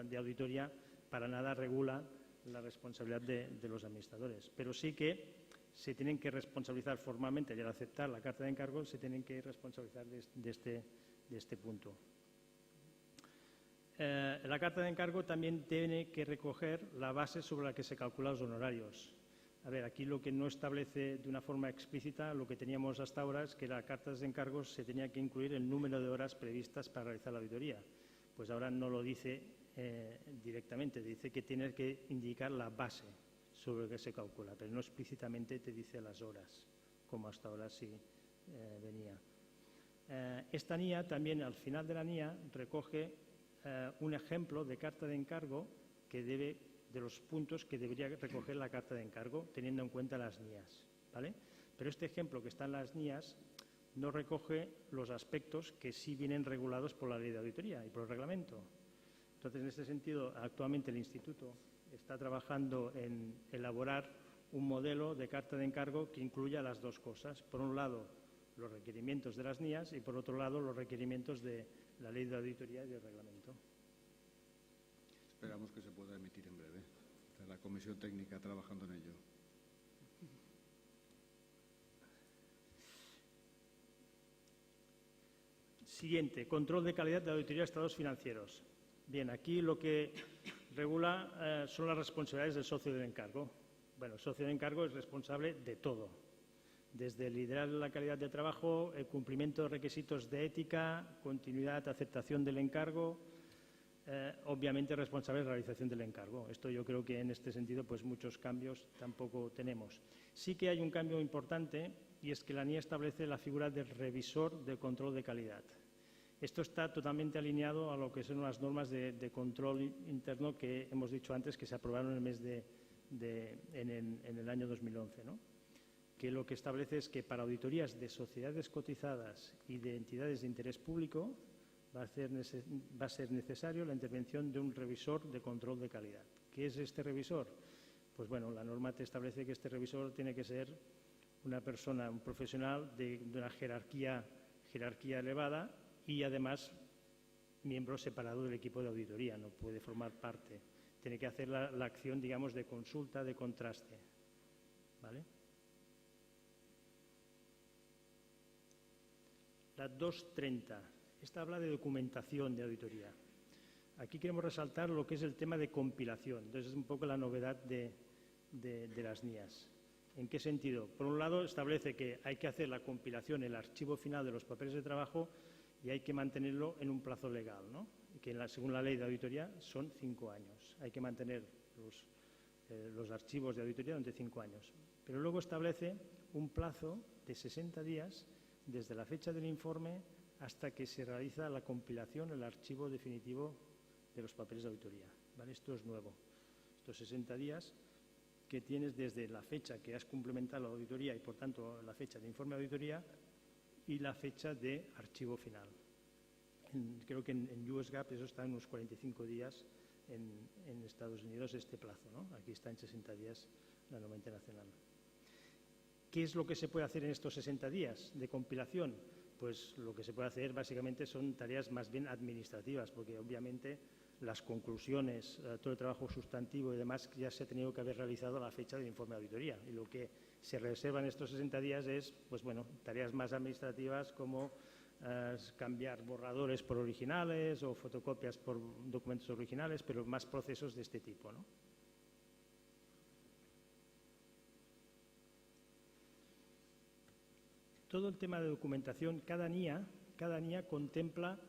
de auditoría para nada regulan la responsabilidad de los administradores, pero sí que se tienen que responsabilizar formalmente y al aceptar la carta de encargo se tienen que responsabilizar de este punto. La carta de encargo también tiene que recoger la base sobre la que se calculan los honorarios. A ver, aquí lo que no establece de una forma explícita, lo que teníamos hasta ahora es que las cartas de encargo se tenía que incluir el número de horas previstas para realizar la auditoría. Pues ahora no lo dice directamente, dice que tiene que indicar la base sobre lo que se calcula, pero no explícitamente te dice las horas, como hasta ahora sí venía. Esta NIA también, al final de la NIA, recoge un ejemplo de carta de encargo de los puntos que debería recoger la carta de encargo, teniendo en cuenta las NIAS, ¿vale? Pero este ejemplo que está en las NIAS no recoge los aspectos que sí vienen regulados por la ley de auditoría y por el reglamento. Entonces, en este sentido, actualmente el Instituto está trabajando en elaborar un modelo de carta de encargo que incluya las 2 cosas. Por un lado, los requerimientos de las NIAS y, por otro lado, los requerimientos de la ley de auditoría y del reglamento. Esperamos que se pueda emitir en breve. Está la Comisión Técnica trabajando en ello. Siguiente, control de calidad de auditoría de estados financieros. Bien, aquí lo que regula son las responsabilidades del socio de encargo. Bueno, el socio de encargo es responsable de todo, desde liderar la calidad de trabajo, el cumplimiento de requisitos de ética, continuidad, aceptación del encargo, obviamente responsable de la realización del encargo. Esto yo creo que en este sentido pues muchos cambios tampoco tenemos. Sí que hay un cambio importante y es que la NIA establece la figura del revisor de control de calidad. Esto está totalmente alineado a lo que son las normas de control interno que hemos dicho antes que se aprobaron en el año 2011, ¿no? Que lo que establece es que para auditorías de sociedades cotizadas y de entidades de interés público va a ser necesario la intervención de un revisor de control de calidad. ¿Qué es este revisor? Pues bueno, la norma te establece que este revisor tiene que ser una persona, un profesional de una jerarquía elevada y además miembro separado del equipo de auditoría, no puede formar parte. Tiene que hacer la acción, digamos, de consulta, de contraste. ¿vale? La 230. Esta habla de documentación de auditoría. Aquí queremos resaltar lo que es el tema de compilación. Entonces, es un poco la novedad de las NIAs. ¿En qué sentido? Por un lado, establece que hay que hacer la compilación, el archivo final de los papeles de trabajo y hay que mantenerlo en un plazo legal, ¿no? Y que según la ley de auditoría son 5 años. Hay que mantener los archivos de auditoría durante 5 años. Pero luego establece un plazo de 60 días desde la fecha del informe hasta que se realiza la compilación, el archivo definitivo de los papeles de auditoría, ¿vale? Esto es nuevo. Estos 60 días que tienes desde la fecha que has complementado la auditoría y, por tanto, la fecha de informe de auditoría y la fecha de archivo final. Creo que en US GAAP eso está en unos 45 días en Estados Unidos este plazo, ¿no? Aquí está en 60 días la norma internacional. ¿Qué es lo que se puede hacer en estos 60 días de compilación? Pues lo que se puede hacer básicamente son tareas más bien administrativas, porque obviamente las conclusiones, todo el trabajo sustantivo y demás ya se ha tenido que haber realizado a la fecha del informe de auditoría. Y lo que se reserva en estos 60 días es, pues bueno, tareas más administrativas como cambiar borradores por originales o fotocopias por documentos originales, pero más procesos de este tipo, ¿no? Todo el tema de documentación, cada NIA contempla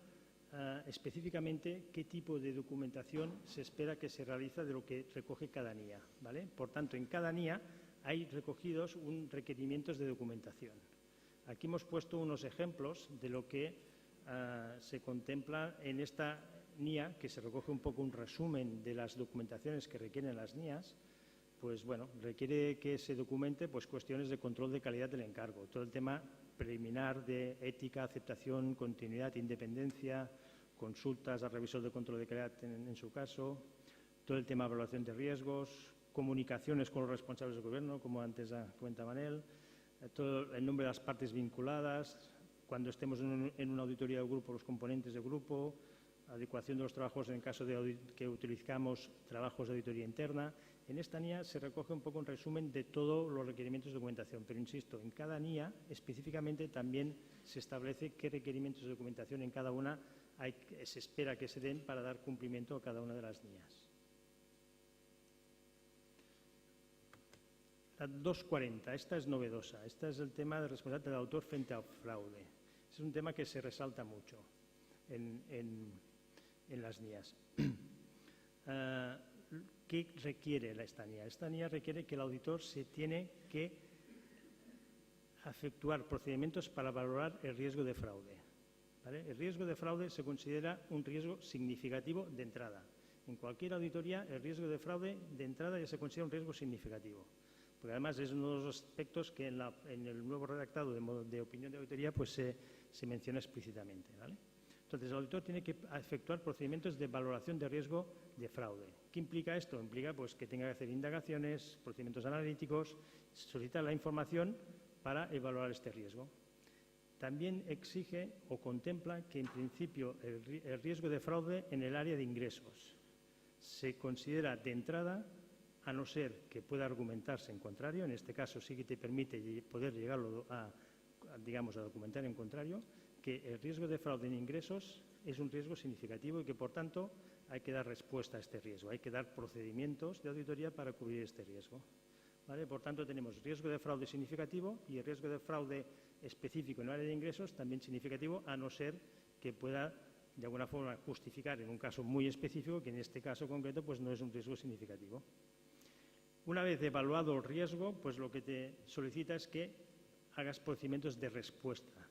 específicamente qué tipo de documentación se espera que se realiza de lo que recoge cada NIA, ¿vale? Por tanto, en cada NIA hay recogidos requerimientos de documentación. Aquí hemos puesto unos ejemplos de lo que se contempla en esta NIA, que se recoge un poco un resumen de las documentaciones que requieren las NIAs. Pues bueno, requiere que se documente pues cuestiones de control de calidad del encargo, todo el tema preliminar de ética, aceptación, continuidad, independencia, consultas al revisor de control de calidad en su caso, todo el tema de evaluación de riesgos, comunicaciones con los responsables del gobierno, como antes comenta Manel, todo el nombre de las partes vinculadas, cuando estemos en una auditoría de grupo, los componentes de grupo, adecuación de los trabajos en caso de que utilizamos trabajos de auditoría interna. En esta NIA se recoge un poco un resumen de todos los requerimientos de documentación, pero insisto, en cada NIA específicamente también se establece qué requerimientos de documentación en cada una se espera que se den para dar cumplimiento a cada una de las NIAs. La 240, esta es novedosa, esta es el tema de responsabilidad del autor frente al fraude. Es un tema que se resalta mucho en las NIAs. ¿Qué requiere esta NIA? Esta NIA requiere que el auditor se tiene que efectuar procedimientos para valorar el riesgo de fraude, ¿vale? El riesgo de fraude se considera un riesgo significativo de entrada. En cualquier auditoría, el riesgo de fraude de entrada ya se considera un riesgo significativo, porque además es uno de los aspectos que en el nuevo redactado de opinión de auditoría pues se menciona explícitamente, ¿vale? Entonces, el auditor tiene que efectuar procedimientos de valoración de riesgo de fraude. ¿Qué implica esto? Implica pues, que tenga que hacer indagaciones, procedimientos analíticos, solicitar la información para evaluar este riesgo. También exige o contempla que, en principio, el riesgo de fraude en el área de ingresos se considera de entrada, a no ser que pueda argumentarse en contrario. En este caso sí que te permite poder llegarlo a documentar en contrario, que el riesgo de fraude en ingresos es un riesgo significativo y que, por tanto, hay que dar respuesta a este riesgo. Hay que dar procedimientos de auditoría para cubrir este riesgo, ¿vale? Por tanto, tenemos riesgo de fraude significativo y el riesgo de fraude específico en el área de ingresos también significativo, a no ser que pueda, de alguna forma, justificar en un caso muy específico, que en este caso concreto pues no es un riesgo significativo. Una vez evaluado el riesgo, pues lo que te solicita es que hagas procedimientos de respuesta.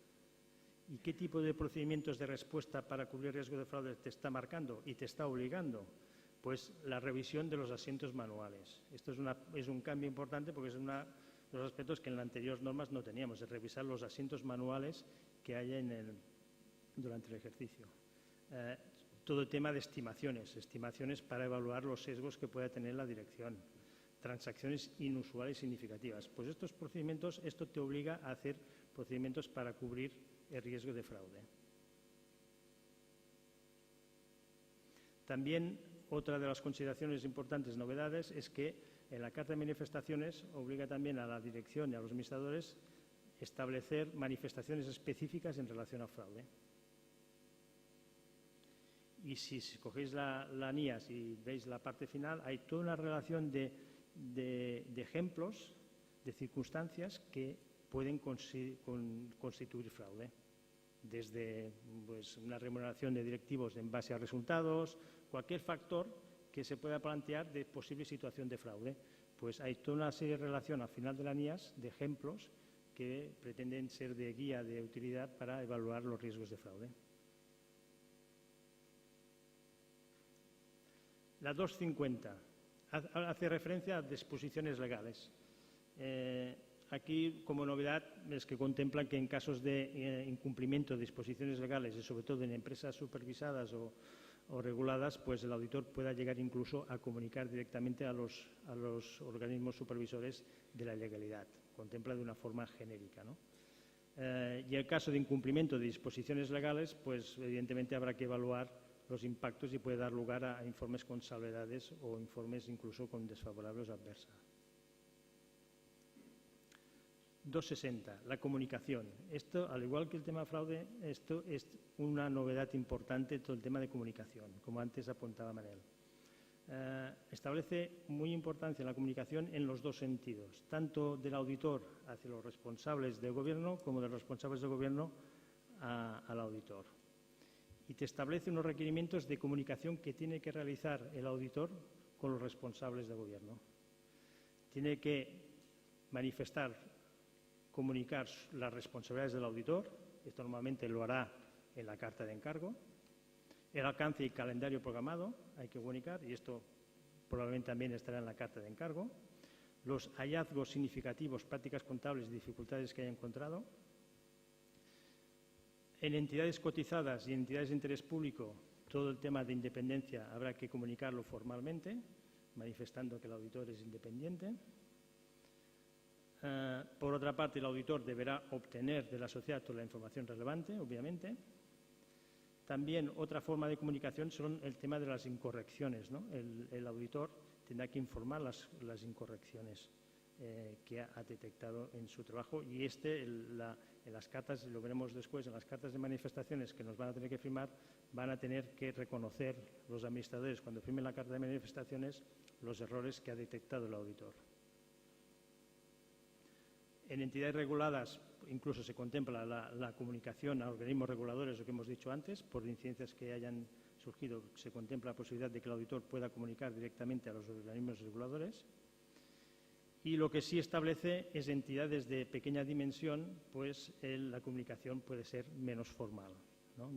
¿Y qué tipo de procedimientos de respuesta para cubrir riesgo de fraude te está marcando y te está obligando? Pues la revisión de los asientos manuales. Esto es un cambio importante porque es uno de los aspectos que en las anteriores normas no teníamos, es revisar los asientos manuales que haya durante el ejercicio. Todo el tema de estimaciones para evaluar los sesgos que pueda tener la dirección. Transacciones inusuales significativas. Pues estos procedimientos, esto te obliga a hacer procedimientos para cubrir el riesgo de fraude. También otra de las consideraciones importantes, novedades, es que en la Carta de Manifestaciones obliga también a la dirección y a los administradores establecer manifestaciones específicas en relación al fraude. Y si cogéis la NIAS y veis la parte final, hay toda una relación de ejemplos, de circunstancias que pueden constituir fraude. Desde pues, una remuneración de directivos en base a resultados, cualquier factor que se pueda plantear de posible situación de fraude. Pues hay toda una serie de relación al final de la NIAS de ejemplos que pretenden ser de guía de utilidad para evaluar los riesgos de fraude. La 250 hace referencia a disposiciones legales. Aquí, como novedad, es que contemplan que en casos de incumplimiento de disposiciones legales y sobre todo en empresas supervisadas o reguladas, pues el auditor pueda llegar incluso a comunicar directamente a los organismos supervisores de la ilegalidad. Contempla de una forma genérica, ¿no? Y el caso de incumplimiento de disposiciones legales, pues evidentemente habrá que evaluar los impactos y puede dar lugar a informes con salvedades o informes incluso con desfavorables o adversas. 260. La comunicación. Esto, al igual que el tema fraude, esto es una novedad importante, todo el tema de comunicación, como antes apuntaba Manel. Establece muy importancia la comunicación en los dos sentidos, tanto del auditor hacia los responsables del gobierno como de los responsables del gobierno al auditor. Y te establece unos requerimientos de comunicación que tiene que realizar el auditor con los responsables del gobierno. Tiene que manifestar, comunicar las responsabilidades del auditor, esto normalmente lo hará en la carta de encargo, el alcance y calendario programado, hay que comunicar, y esto probablemente también estará en la carta de encargo, los hallazgos significativos, prácticas contables y dificultades que haya encontrado. En entidades cotizadas y entidades de interés público, todo el tema de independencia habrá que comunicarlo formalmente, manifestando que el auditor es independiente. Por otra parte, el auditor deberá obtener de la sociedad toda la información relevante, obviamente. También otra forma de comunicación son el tema de las incorrecciones, ¿no? El auditor tendrá que informar las incorrecciones que ha detectado en su trabajo y en las cartas, lo veremos después, en las cartas de manifestaciones que nos van a tener que firmar, van a tener que reconocer los administradores cuando firmen la carta de manifestaciones los errores que ha detectado el auditor. En entidades reguladas incluso se contempla la comunicación a organismos reguladores, lo que hemos dicho antes, por incidencias que hayan surgido, se contempla la posibilidad de que el auditor pueda comunicar directamente a los organismos reguladores. Y lo que sí establece es entidades de pequeña dimensión, pues la comunicación puede ser menos formal, ¿no?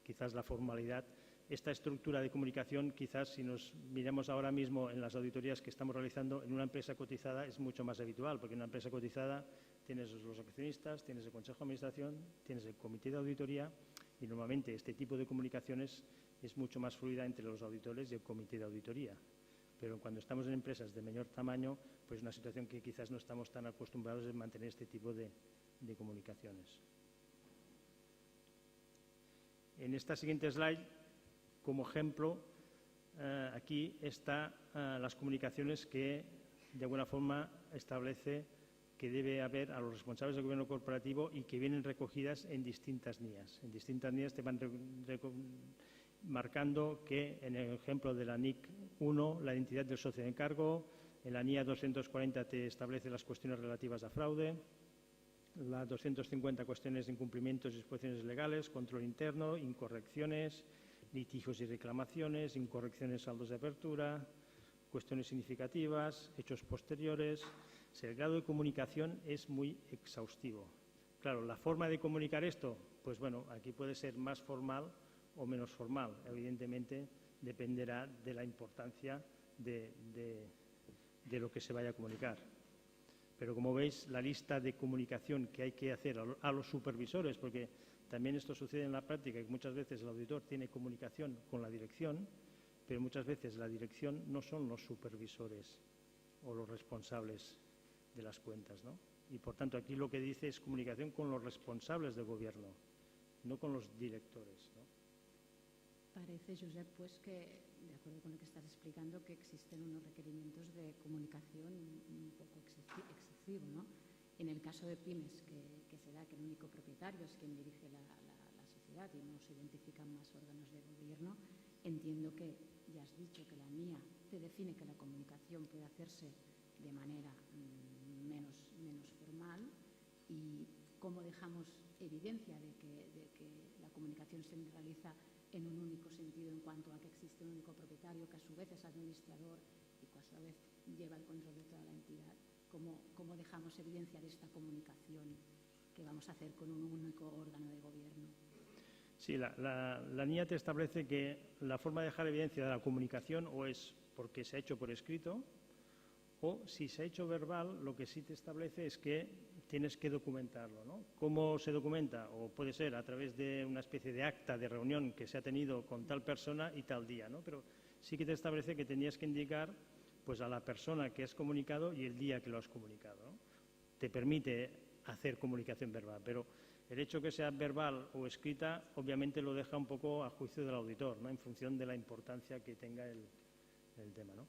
Quizás la formalidad, esta estructura de comunicación, quizás si nos miramos ahora mismo en las auditorías que estamos realizando, en una empresa cotizada es mucho más habitual, porque en una empresa cotizada tienes los accionistas, tienes el consejo de administración, tienes el comité de auditoría y normalmente este tipo de comunicaciones es mucho más fluida entre los auditores y el comité de auditoría. Pero cuando estamos en empresas de menor tamaño, pues es una situación que quizás no estamos tan acostumbrados a mantener este tipo de comunicaciones. En esta siguiente slide, como ejemplo, aquí están las comunicaciones que de alguna forma establece que debe haber a los responsables del gobierno corporativo y que vienen recogidas en distintas NIAs. En distintas NIAs te van marcando que en el ejemplo de la NIC 1, la identidad del socio de encargo, en la NIA 240 te establece las cuestiones relativas a fraude, la 250 cuestiones de incumplimientos y disposiciones legales, control interno, incorrecciones, litigios y reclamaciones, incorrecciones, saldos de apertura, cuestiones significativas, hechos posteriores. El grado de comunicación es muy exhaustivo. Claro, la forma de comunicar esto, pues bueno, aquí puede ser más formal o menos formal. Evidentemente dependerá de la importancia de lo que se vaya a comunicar. Pero como veis, la lista de comunicación que hay que hacer a los supervisores, porque también esto sucede en la práctica, que muchas veces el auditor tiene comunicación con la dirección, pero muchas veces la dirección no son los supervisores o los responsables de las cuentas, ¿no? Y por tanto aquí lo que dice es comunicación con los responsables del gobierno, no con los directores, ¿no? Parece, Josep, pues que, de acuerdo con lo que estás explicando, que existen unos requerimientos de comunicación un poco excesivo, ¿no? En el caso de pymes, que se da que el único propietario es quien dirige la sociedad y no se identifican más órganos de gobierno, entiendo que ya has dicho que la NIA te define que la comunicación puede hacerse de manera menos formal, y cómo dejamos evidencia de que la comunicación se realiza en un único sentido en cuanto a que existe un único propietario que a su vez es administrador y que a su vez lleva el control de toda la entidad. ¿Cómo dejamos evidencia de esta comunicación que vamos a hacer con un único órgano de gobierno? Sí, la NIA te establece que la forma de dejar evidencia de la comunicación o es porque se ha hecho por escrito, o si se ha hecho verbal, lo que sí te establece es que tienes que documentarlo, ¿no? ¿Cómo se documenta? O puede ser a través de una especie de acta de reunión que se ha tenido con tal persona y tal día, ¿no? Pero sí que te establece que tenías que indicar pues a la persona que has comunicado y el día que lo has comunicado, ¿no? Te permite hacer comunicación verbal, pero el hecho que sea verbal o escrita obviamente lo deja un poco a juicio del auditor, ¿no? En función de la importancia que tenga el tema, ¿no?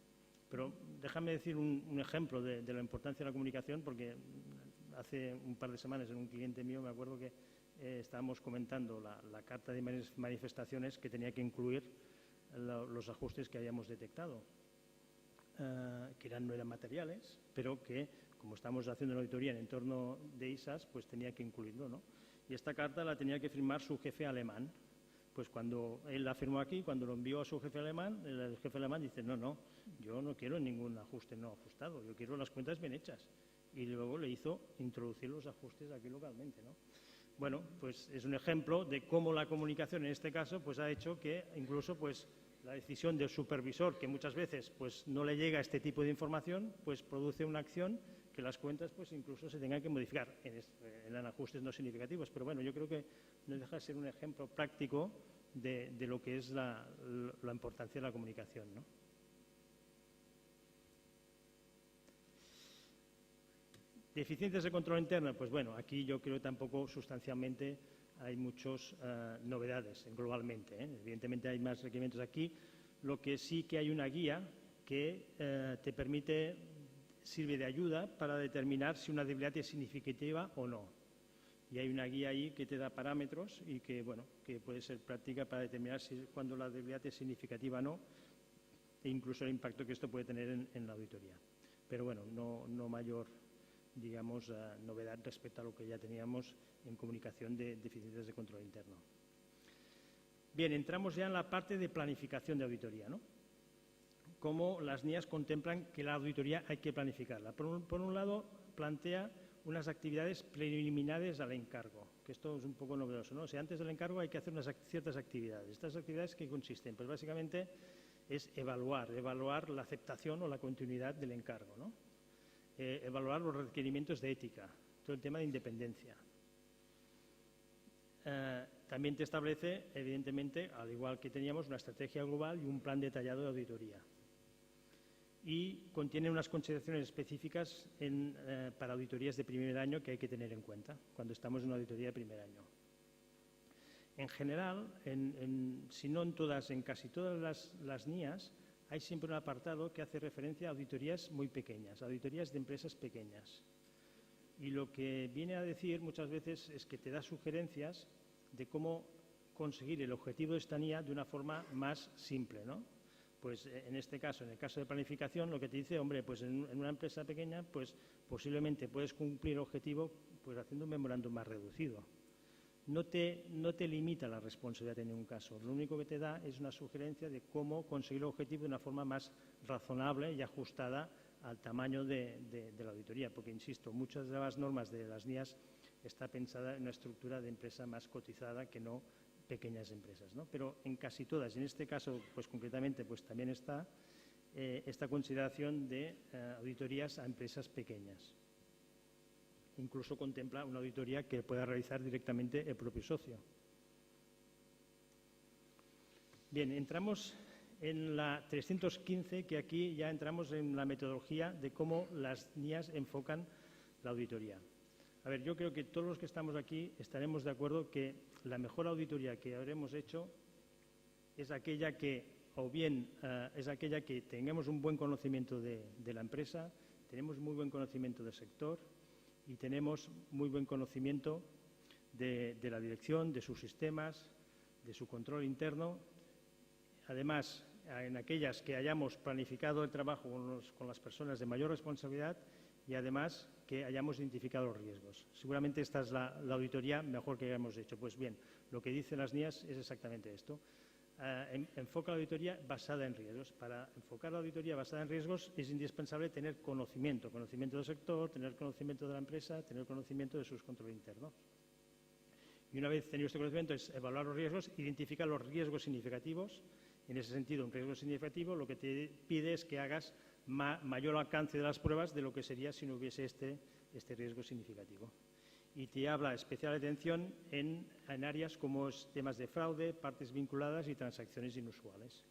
Pero déjame decir un ejemplo de la importancia de la comunicación, porque hace un par de semanas en un cliente mío me acuerdo que estábamos comentando la carta de manifestaciones que tenía que incluir los ajustes que habíamos detectado, que no eran materiales, pero que, como estamos haciendo una auditoría en entorno de ISAS, pues tenía que incluirlo, ¿no? Y esta carta la tenía que firmar su jefe alemán. Pues cuando él la firmó aquí, cuando lo envió a su jefe alemán, el jefe alemán dice, no, yo no quiero ningún ajuste no ajustado, yo quiero las cuentas bien hechas. Y luego le hizo introducir los ajustes aquí localmente, ¿no? Bueno, pues es un ejemplo de cómo la comunicación en este caso pues ha hecho que incluso pues la decisión del supervisor, que muchas veces pues no le llega este tipo de información, pues produce una acción que las cuentas pues incluso se tengan que modificar en ajustes no significativos. Pero bueno, yo creo que no deja de ser un ejemplo práctico de lo que es la importancia de la comunicación, ¿no? Deficiencias de control interno, pues bueno, aquí yo creo que tampoco sustancialmente hay muchas novedades globalmente, ¿eh? Evidentemente hay más requerimientos aquí. Lo que sí que hay una guía que te permite, sirve de ayuda para determinar si una debilidad es significativa o no. Y hay una guía ahí que te da parámetros y que, bueno, que puede ser práctica para determinar cuando la debilidad es significativa o no, e incluso el impacto que esto puede tener en la auditoría. Pero bueno, no mayor, digamos, novedad respecto a lo que ya teníamos en comunicación de deficiencias de control interno. Bien, entramos ya en la parte de planificación de auditoría, ¿no? Cómo las NIAs contemplan que la auditoría hay que planificarla. Por un lado, plantea unas actividades preliminares al encargo, que esto es un poco novedoso, ¿no? O sea, antes del encargo hay que hacer ciertas actividades. Estas actividades, ¿qué consisten? Pues básicamente es evaluar la aceptación o la continuidad del encargo, ¿no? Evaluar los requerimientos de ética, todo el tema de independencia. También te establece, evidentemente, al igual que teníamos, una estrategia global y un plan detallado de auditoría. Y contiene unas consideraciones específicas para auditorías de primer año que hay que tener en cuenta cuando estamos en una auditoría de primer año. En general, si no en todas, en casi todas las NIAs, hay siempre un apartado que hace referencia a auditorías muy pequeñas, auditorías de empresas pequeñas. Y lo que viene a decir muchas veces es que te da sugerencias de cómo conseguir el objetivo de esta NIA de una forma más simple, ¿no? Pues en este caso, en el caso de planificación, lo que te dice, hombre, pues en una empresa pequeña, pues posiblemente puedes cumplir el objetivo pues haciendo un memorándum más reducido. No te limita la responsabilidad en ningún caso. Lo único que te da es una sugerencia de cómo conseguir el objetivo de una forma más razonable y ajustada al tamaño de la auditoría. Porque, insisto, muchas de las normas de las NIAs está pensada en una estructura de empresa más cotizada que no pequeñas empresas, ¿no? Pero en casi todas, en este caso, pues concretamente, pues también está esta consideración de auditorías a empresas pequeñas. Incluso contempla una auditoría que pueda realizar directamente el propio socio. Bien, entramos en la 315, que aquí ya entramos en la metodología de cómo las NIAs enfocan la auditoría. A ver, yo creo que todos los que estamos aquí estaremos de acuerdo que la mejor auditoría que habremos hecho es aquella que, es aquella que tengamos un buen conocimiento de la empresa, tenemos muy buen conocimiento del sector y tenemos muy buen conocimiento de la dirección, de sus sistemas, de su control interno. Además, en aquellas que hayamos planificado el trabajo con las personas de mayor responsabilidad y además que hayamos identificado los riesgos. Seguramente esta es la auditoría mejor que hayamos hecho. Pues bien, lo que dicen las NIAS es exactamente esto. Enfoca la auditoría basada en riesgos. Para enfocar la auditoría basada en riesgos es indispensable tener conocimiento del sector, tener conocimiento de la empresa, tener conocimiento de sus controles internos. Y una vez tenido este conocimiento es evaluar los riesgos, identificar los riesgos significativos. En ese sentido, un riesgo significativo lo que te pide es que hagas mayor alcance de las pruebas de lo que sería si no hubiese este riesgo significativo. Y te habla especial atención en áreas como temas de fraude, partes vinculadas y transacciones inusuales.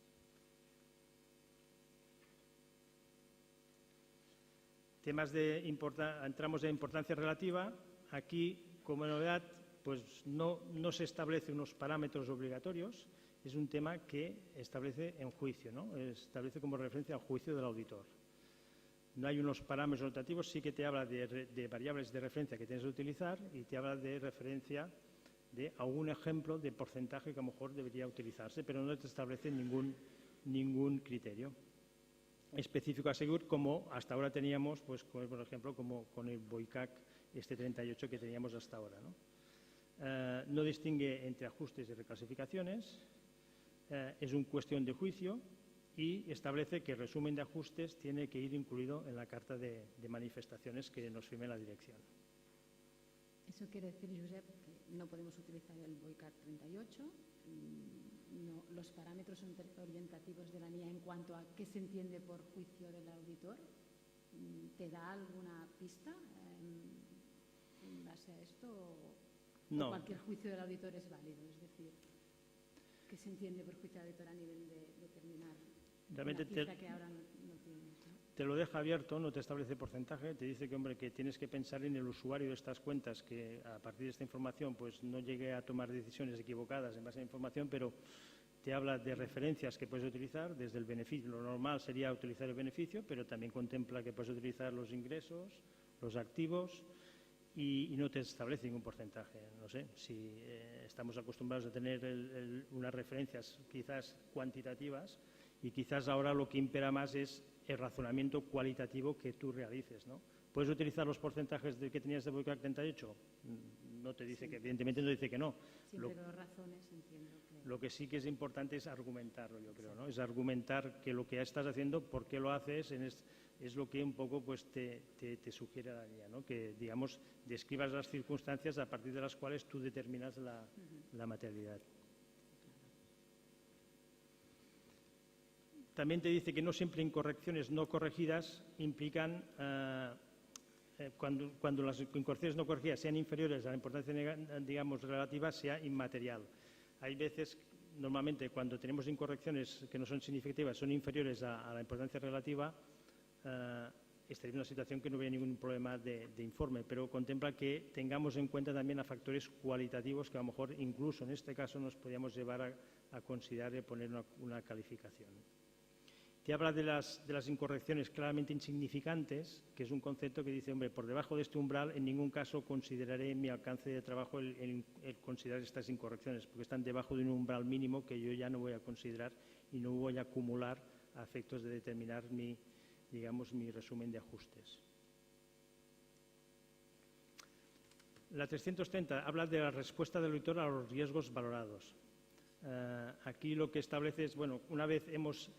Entramos en importancia relativa. Aquí, como novedad, pues no se establecen unos parámetros obligatorios. Es un tema que establece en juicio, ¿no? Establece como referencia al juicio del auditor. No hay unos parámetros orientativos, sí que te habla de variables de referencia que tienes que utilizar y te habla de referencia de algún ejemplo de porcentaje que a lo mejor debería utilizarse, pero no te establece ningún criterio específico a seguir, como hasta ahora teníamos, pues, por ejemplo, como con el BOICAC 38 que teníamos hasta ahora, ¿no? No distingue entre ajustes y reclasificaciones, es una cuestión de juicio y establece que el resumen de ajustes tiene que ir incluido en la carta de manifestaciones que nos firme la dirección. Eso quiere decir, Josep, que no podemos utilizar el BOICAC 38, los parámetros orientativos de la NIA en cuanto a qué se entiende por juicio del auditor. ¿Te da alguna pista en base a esto? No. Cualquier juicio del auditor es válido, es decir, ¿qué se entiende por juicio del auditor a nivel de determinar realmente una pista que ahora no tienes, ¿no? Te lo deja abierto, no te establece porcentaje, te dice que, hombre, que tienes que pensar en el usuario de estas cuentas, que a partir de esta información pues no llegue a tomar decisiones equivocadas en base a la información, pero te habla de referencias que puedes utilizar, desde el beneficio. Lo normal sería utilizar el beneficio, pero también contempla que puedes utilizar los ingresos, los activos, y no te establece ningún porcentaje. No sé, si estamos acostumbrados a tener unas referencias quizás cuantitativas y quizás ahora lo que impera más es el razonamiento cualitativo que tú realices, ¿no? ¿Puedes utilizar los porcentajes que tenías de BOICAC 38? No te dice que, evidentemente no dice que no. Siempre los razones, entiendo que... Lo que sí que es importante es argumentarlo, yo creo, ¿no? Es argumentar que lo que estás haciendo, por qué lo haces, es lo que un poco pues te sugiere la guía, ¿no? Que, digamos, describas las circunstancias a partir de las cuales tú determinas la materialidad. También te dice que no siempre incorrecciones no corregidas implican, cuando las incorrecciones no corregidas sean inferiores a la importancia, digamos, relativa, sea inmaterial. Hay veces, normalmente, cuando tenemos incorrecciones que no son significativas, son inferiores a la importancia relativa, estaría en una situación que no hubiera ningún problema de informe, pero contempla que tengamos en cuenta también a factores cualitativos que a lo mejor incluso en este caso nos podríamos llevar a considerar y poner una calificación. Te habla de las incorrecciones claramente insignificantes, que es un concepto que dice, hombre, por debajo de este umbral en ningún caso consideraré en mi alcance de trabajo el considerar estas incorrecciones, porque están debajo de un umbral mínimo que yo ya no voy a considerar y no voy a acumular a efectos de determinar mi resumen de ajustes. La 330 habla de la respuesta del auditor a los riesgos valorados. Aquí lo que establece es, bueno, una vez hemos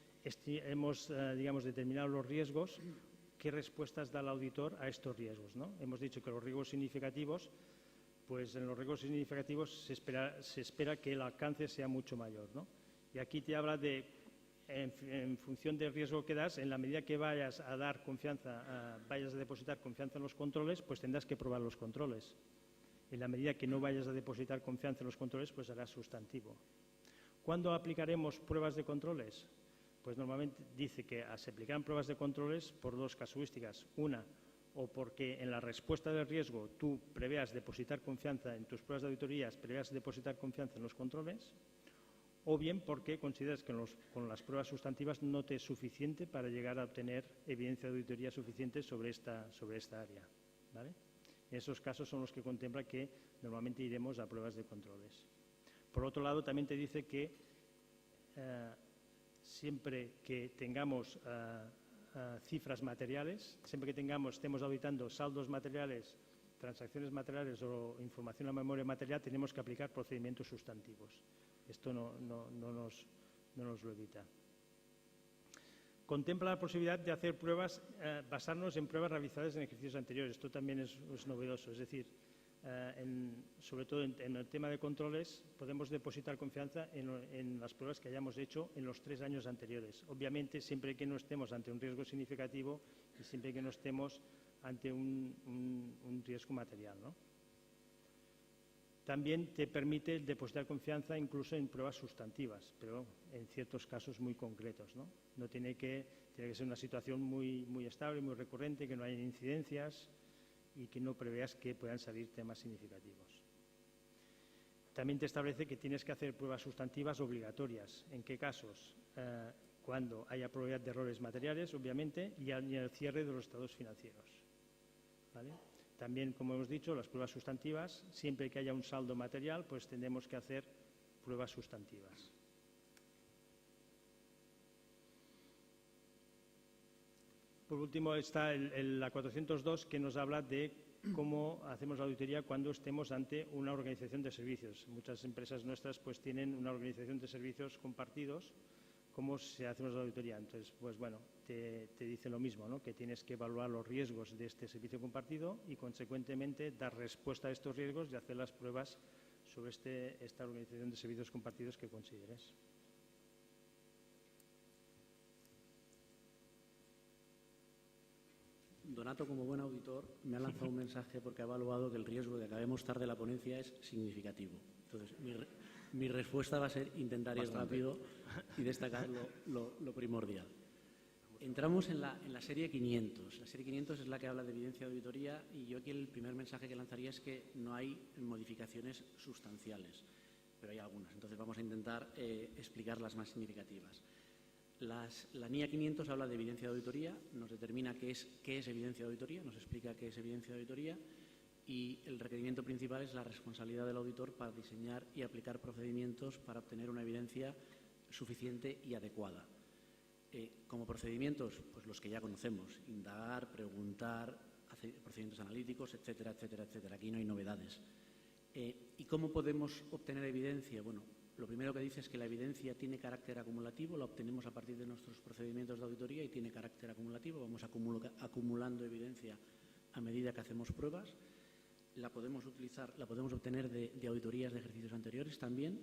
determinado los riesgos, ¿qué respuestas da el auditor a estos riesgos, ¿no? Hemos dicho que los riesgos significativos, pues en los riesgos significativos se espera que el alcance sea mucho mayor, ¿no? Y aquí te habla de, en función del riesgo que das, en la medida que vayas a dar confianza, vayas a depositar confianza en los controles, pues tendrás que probar los controles. En la medida que no vayas a depositar confianza en los controles, pues harás sustantivo. ¿Cuándo aplicaremos pruebas de controles? Pues normalmente dice que se aplicarán pruebas de controles por dos casuísticas. Una, o porque en la respuesta del riesgo tú preveas depositar confianza en tus pruebas de auditorías, preveas depositar confianza en los controles, o bien porque consideras que con las pruebas sustantivas no te es suficiente para llegar a obtener evidencia de auditoría suficiente sobre esta área, ¿vale? Esos casos son los que contempla que normalmente iremos a pruebas de controles. Por otro lado, también te dice que siempre que tengamos cifras materiales, siempre que estemos auditando saldos materiales, transacciones materiales o información a memoria material, tenemos que aplicar procedimientos sustantivos. Esto no nos lo evita. Contempla la posibilidad de hacer pruebas, basarnos en pruebas realizadas en ejercicios anteriores. Esto también es novedoso. Es decir, sobre todo en el tema de controles, podemos depositar confianza en las pruebas que hayamos hecho en los 3 años anteriores. Obviamente, siempre que no estemos ante un riesgo significativo y siempre que no estemos ante un riesgo material, ¿no? También te permite depositar confianza incluso en pruebas sustantivas, pero en ciertos casos muy concretos, ¿no? Tiene que ser una situación muy estable, muy recurrente, que no haya incidencias y que no preveas que puedan salir temas significativos. También te establece que tienes que hacer pruebas sustantivas obligatorias. ¿En qué casos? Cuando haya probabilidad de errores materiales, obviamente, y en el cierre de los estados financieros, ¿vale? También, como hemos dicho, las pruebas sustantivas, siempre que haya un saldo material, pues tendremos que hacer pruebas sustantivas. Por último está la 402, que nos habla de cómo hacemos la auditoría cuando estemos ante una organización de servicios. Muchas empresas nuestras pues tienen una organización de servicios compartidos. ¿Cómo se hace la auditoría? Entonces, pues bueno, te dice lo mismo, ¿no? Que tienes que evaluar los riesgos de este servicio compartido y, consecuentemente, dar respuesta a estos riesgos y hacer las pruebas sobre esta organización de servicios compartidos que consideres. Donato, como buen auditor, me ha lanzado un mensaje porque ha evaluado que el riesgo de que acabemos tarde la ponencia es significativo. Entonces, mi respuesta va a ser intentar ir rápido y destacar lo primordial. Entramos en la serie 500. La serie 500 es la que habla de evidencia de auditoría y yo aquí el primer mensaje que lanzaría es que no hay modificaciones sustanciales, pero hay algunas. Entonces vamos a intentar explicar las más significativas. La NIA 500 habla de evidencia de auditoría, nos determina qué es evidencia de auditoría, nos explica qué es evidencia de auditoría y el requerimiento principal es la responsabilidad del auditor para diseñar y aplicar procedimientos para obtener una evidencia suficiente y adecuada. Como procedimientos, pues los que ya conocemos, indagar, preguntar, hacer procedimientos analíticos, etcétera, etcétera, etcétera. Aquí no hay novedades. ¿Y cómo podemos obtener evidencia? Bueno, lo primero que dice es que la evidencia tiene carácter acumulativo, la obtenemos a partir de nuestros procedimientos de auditoría y tiene carácter acumulativo, vamos acumulando evidencia a medida que hacemos pruebas. La podemos obtener de auditorías de ejercicios anteriores también,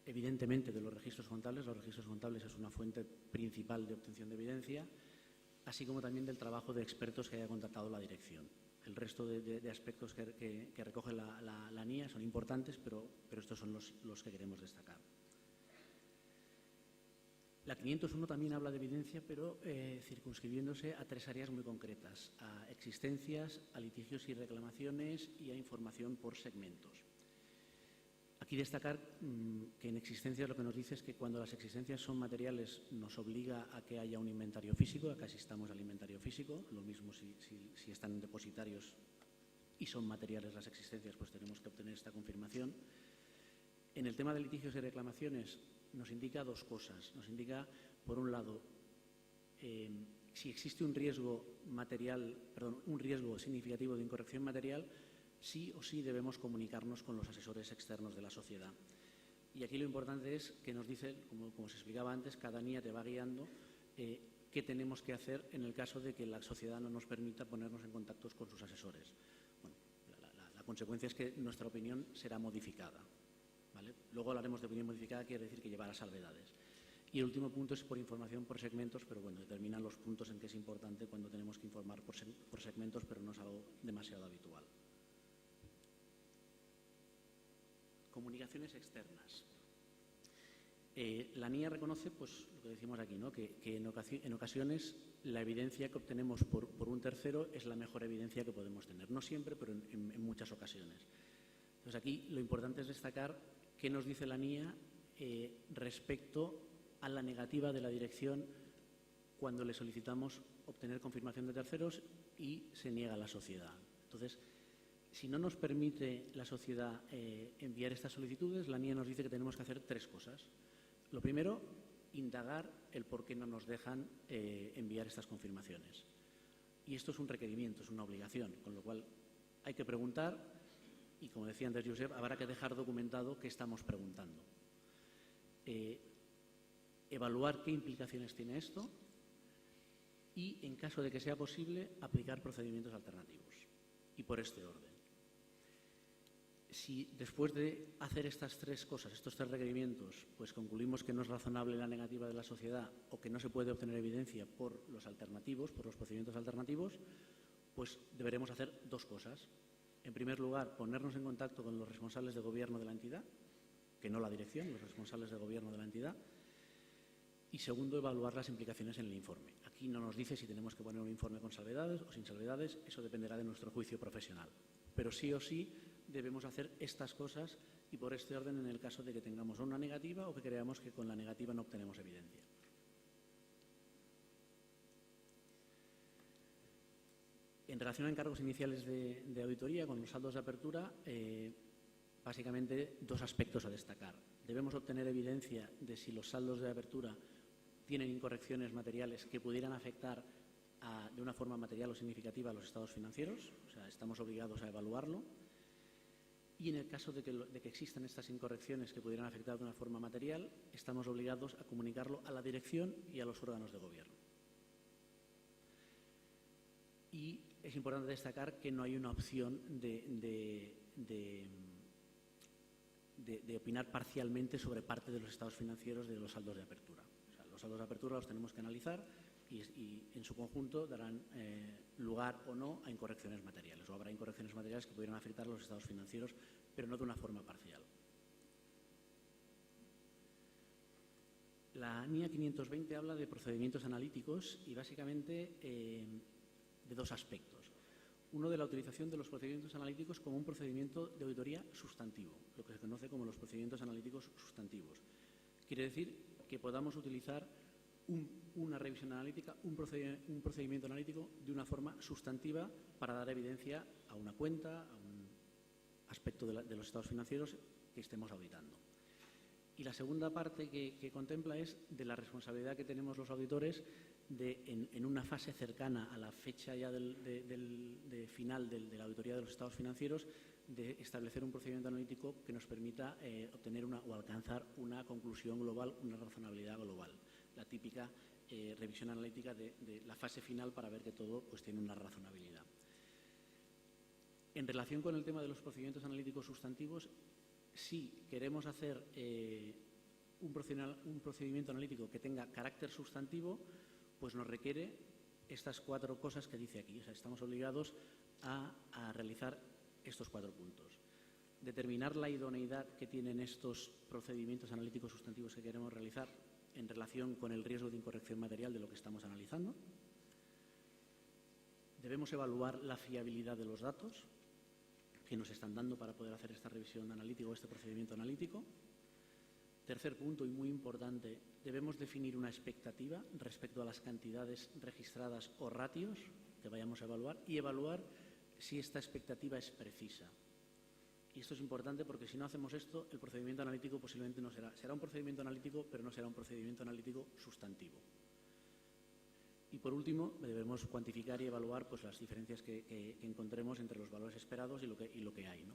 evidentemente de los registros contables. Los registros contables es una fuente principal de obtención de evidencia, así como también del trabajo de expertos que haya contratado la dirección. El resto de aspectos que recoge la NIA son importantes, pero estos son los que queremos destacar. La 501 también habla de evidencia, pero circunscribiéndose a 3 áreas muy concretas: a existencias, a litigios y reclamaciones y a información por segmentos. Aquí destacar que en existencias lo que nos dice es que cuando las existencias son materiales nos obliga a que haya un inventario físico, a que asistamos al inventario físico. Lo mismo si están en depositarios y son materiales las existencias, pues tenemos que obtener esta confirmación. En el tema de litigios y reclamaciones nos indica 2 cosas. Nos indica, por un lado, si existe un riesgo significativo de incorrección material, sí o sí debemos comunicarnos con los asesores externos de la sociedad. Y aquí lo importante es que nos dice, como se explicaba antes, cada NIA te va guiando qué tenemos que hacer en el caso de que la sociedad no nos permita ponernos en contacto con sus asesores. Bueno, la consecuencia es que nuestra opinión será modificada, ¿vale? Luego hablaremos de opinión modificada, quiere decir que llevará salvedades. Y el último punto es por información por segmentos, pero bueno, determinan los puntos en que es importante cuando tenemos que informar por segmentos, pero no es algo demasiado habitual. Comunicaciones externas. La NIA reconoce, pues lo que decimos aquí, ¿no? que en ocasiones la evidencia que obtenemos por un tercero es la mejor evidencia que podemos tener. No siempre, pero en muchas ocasiones. Entonces aquí lo importante es destacar qué nos dice la NIA respecto a la negativa de la dirección cuando le solicitamos obtener confirmación de terceros y se niega a la sociedad. Entonces, si no nos permite la sociedad enviar estas solicitudes, la NIE nos dice que tenemos que hacer 3 cosas. Lo primero, indagar el por qué no nos dejan enviar estas confirmaciones. Y esto es un requerimiento, es una obligación, con lo cual hay que preguntar y, como decía antes Josep, habrá que dejar documentado qué estamos preguntando. Evaluar qué implicaciones tiene esto y, en caso de que sea posible, aplicar procedimientos alternativos. Y por este orden. Si después de hacer estas 3 cosas, estos 3 requerimientos, pues concluimos que no es razonable la negativa de la sociedad o que no se puede obtener evidencia por los alternativos, por los procedimientos alternativos, pues deberemos hacer 2 cosas. En primer lugar, ponernos en contacto con los responsables de gobierno de la entidad, que no la dirección, los responsables de gobierno de la entidad. Y segundo, evaluar las implicaciones en el informe. Aquí no nos dice si tenemos que poner un informe con salvedades o sin salvedades, eso dependerá de nuestro juicio profesional. Pero sí o sí debemos hacer estas cosas y por este orden en el caso de que tengamos una negativa o que creamos que con la negativa no obtenemos evidencia. En relación a encargos iniciales de auditoría con los saldos de apertura, básicamente 2 aspectos a destacar. Debemos obtener evidencia de si los saldos de apertura tienen incorrecciones materiales que pudieran afectar de una forma material o significativa a los estados financieros, o sea, estamos obligados a evaluarlo. Y en el caso de que existan estas incorrecciones que pudieran afectar de una forma material, estamos obligados a comunicarlo a la dirección y a los órganos de gobierno. Y es importante destacar que no hay una opción de opinar parcialmente sobre parte de los estados financieros de los saldos de apertura. O sea, los saldos de apertura los tenemos que analizar y en su conjunto darán lugar o no a incorrecciones materiales, o habrá incorrecciones materiales que pudieran afectar a los estados financieros, pero no de una forma parcial. La NIA 520 habla de procedimientos analíticos y básicamente de 2 aspectos. Uno, de la utilización de los procedimientos analíticos como un procedimiento de auditoría sustantivo, lo que se conoce como los procedimientos analíticos sustantivos. Quiere decir que podamos utilizar una revisión analítica, un procedimiento analítico de una forma sustantiva para dar evidencia a una cuenta, a un aspecto de los estados financieros que estemos auditando. Y la segunda parte que contempla es de la responsabilidad que tenemos los auditores en una fase cercana a la fecha ya de final de la auditoría de los estados financieros, de establecer un procedimiento analítico que nos permita obtener o alcanzar una conclusión global, una razonabilidad global. La típica revisión analítica de la fase final para ver que todo pues, tiene una razonabilidad. En relación con el tema de los procedimientos analíticos sustantivos, si queremos hacer un procedimiento analítico que tenga carácter sustantivo, pues nos requiere estas 4 cosas que dice aquí. O sea, estamos obligados a realizar estos 4 puntos. Determinar la idoneidad que tienen estos procedimientos analíticos sustantivos que queremos realizar en relación con el riesgo de incorrección material de lo que estamos analizando. Debemos evaluar la fiabilidad de los datos que nos están dando para poder hacer esta revisión analítica o este procedimiento analítico. Tercer punto, y muy importante, debemos definir una expectativa respecto a las cantidades registradas o ratios que vayamos a evaluar y evaluar si esta expectativa es precisa. Y esto es importante porque si no hacemos esto, el procedimiento analítico posiblemente no será un procedimiento analítico, pero no será un procedimiento analítico sustantivo. Y por último, debemos cuantificar y evaluar pues, las diferencias que encontremos entre los valores esperados y lo que hay, ¿no?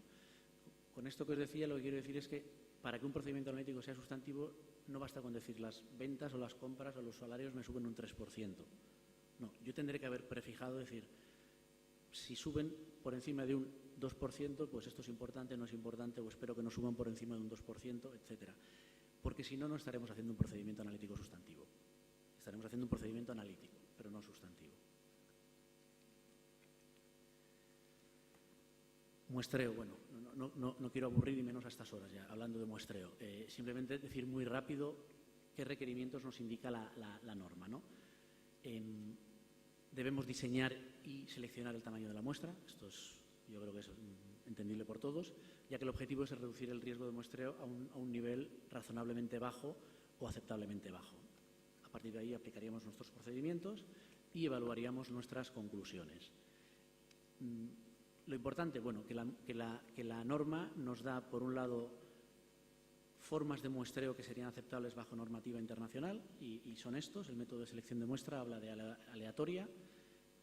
Con esto que os decía, lo que quiero decir es que para que un procedimiento analítico sea sustantivo, no basta con decir las ventas o las compras o los salarios me suben un 3%. No, yo tendré que haber prefijado, decir, si suben por encima de un 2%, pues esto es importante, no es importante, o espero que no suban por encima de un 2%, etcétera. Porque si no, no estaremos haciendo un procedimiento analítico sustantivo. Estaremos haciendo un procedimiento analítico, pero no sustantivo. Muestreo, bueno, no quiero aburrir y menos a estas horas ya, hablando de muestreo. Simplemente decir muy rápido qué requerimientos nos indica la norma, ¿no? Debemos diseñar y seleccionar el tamaño de la muestra, esto es Yo creo que es entendible por todos, ya que el objetivo es reducir el riesgo de muestreo a un nivel razonablemente bajo o aceptablemente bajo. A partir de ahí aplicaríamos nuestros procedimientos y evaluaríamos nuestras conclusiones. Lo importante, bueno, que la norma nos da, por un lado, formas de muestreo que serían aceptables bajo normativa internacional y son estos. El método de selección de muestra habla de aleatoria,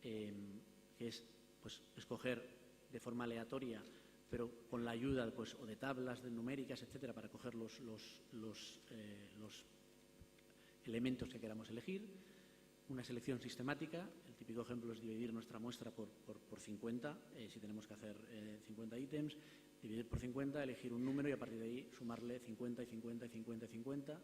que es pues, escoger de forma aleatoria, pero con la ayuda pues, o de tablas de numéricas, etcétera, para coger los elementos que queramos elegir. Una selección sistemática, el típico ejemplo es dividir nuestra muestra por 50, si tenemos que hacer 50 ítems, dividir por 50, elegir un número y a partir de ahí sumarle 50 y 50 y 50 y 50.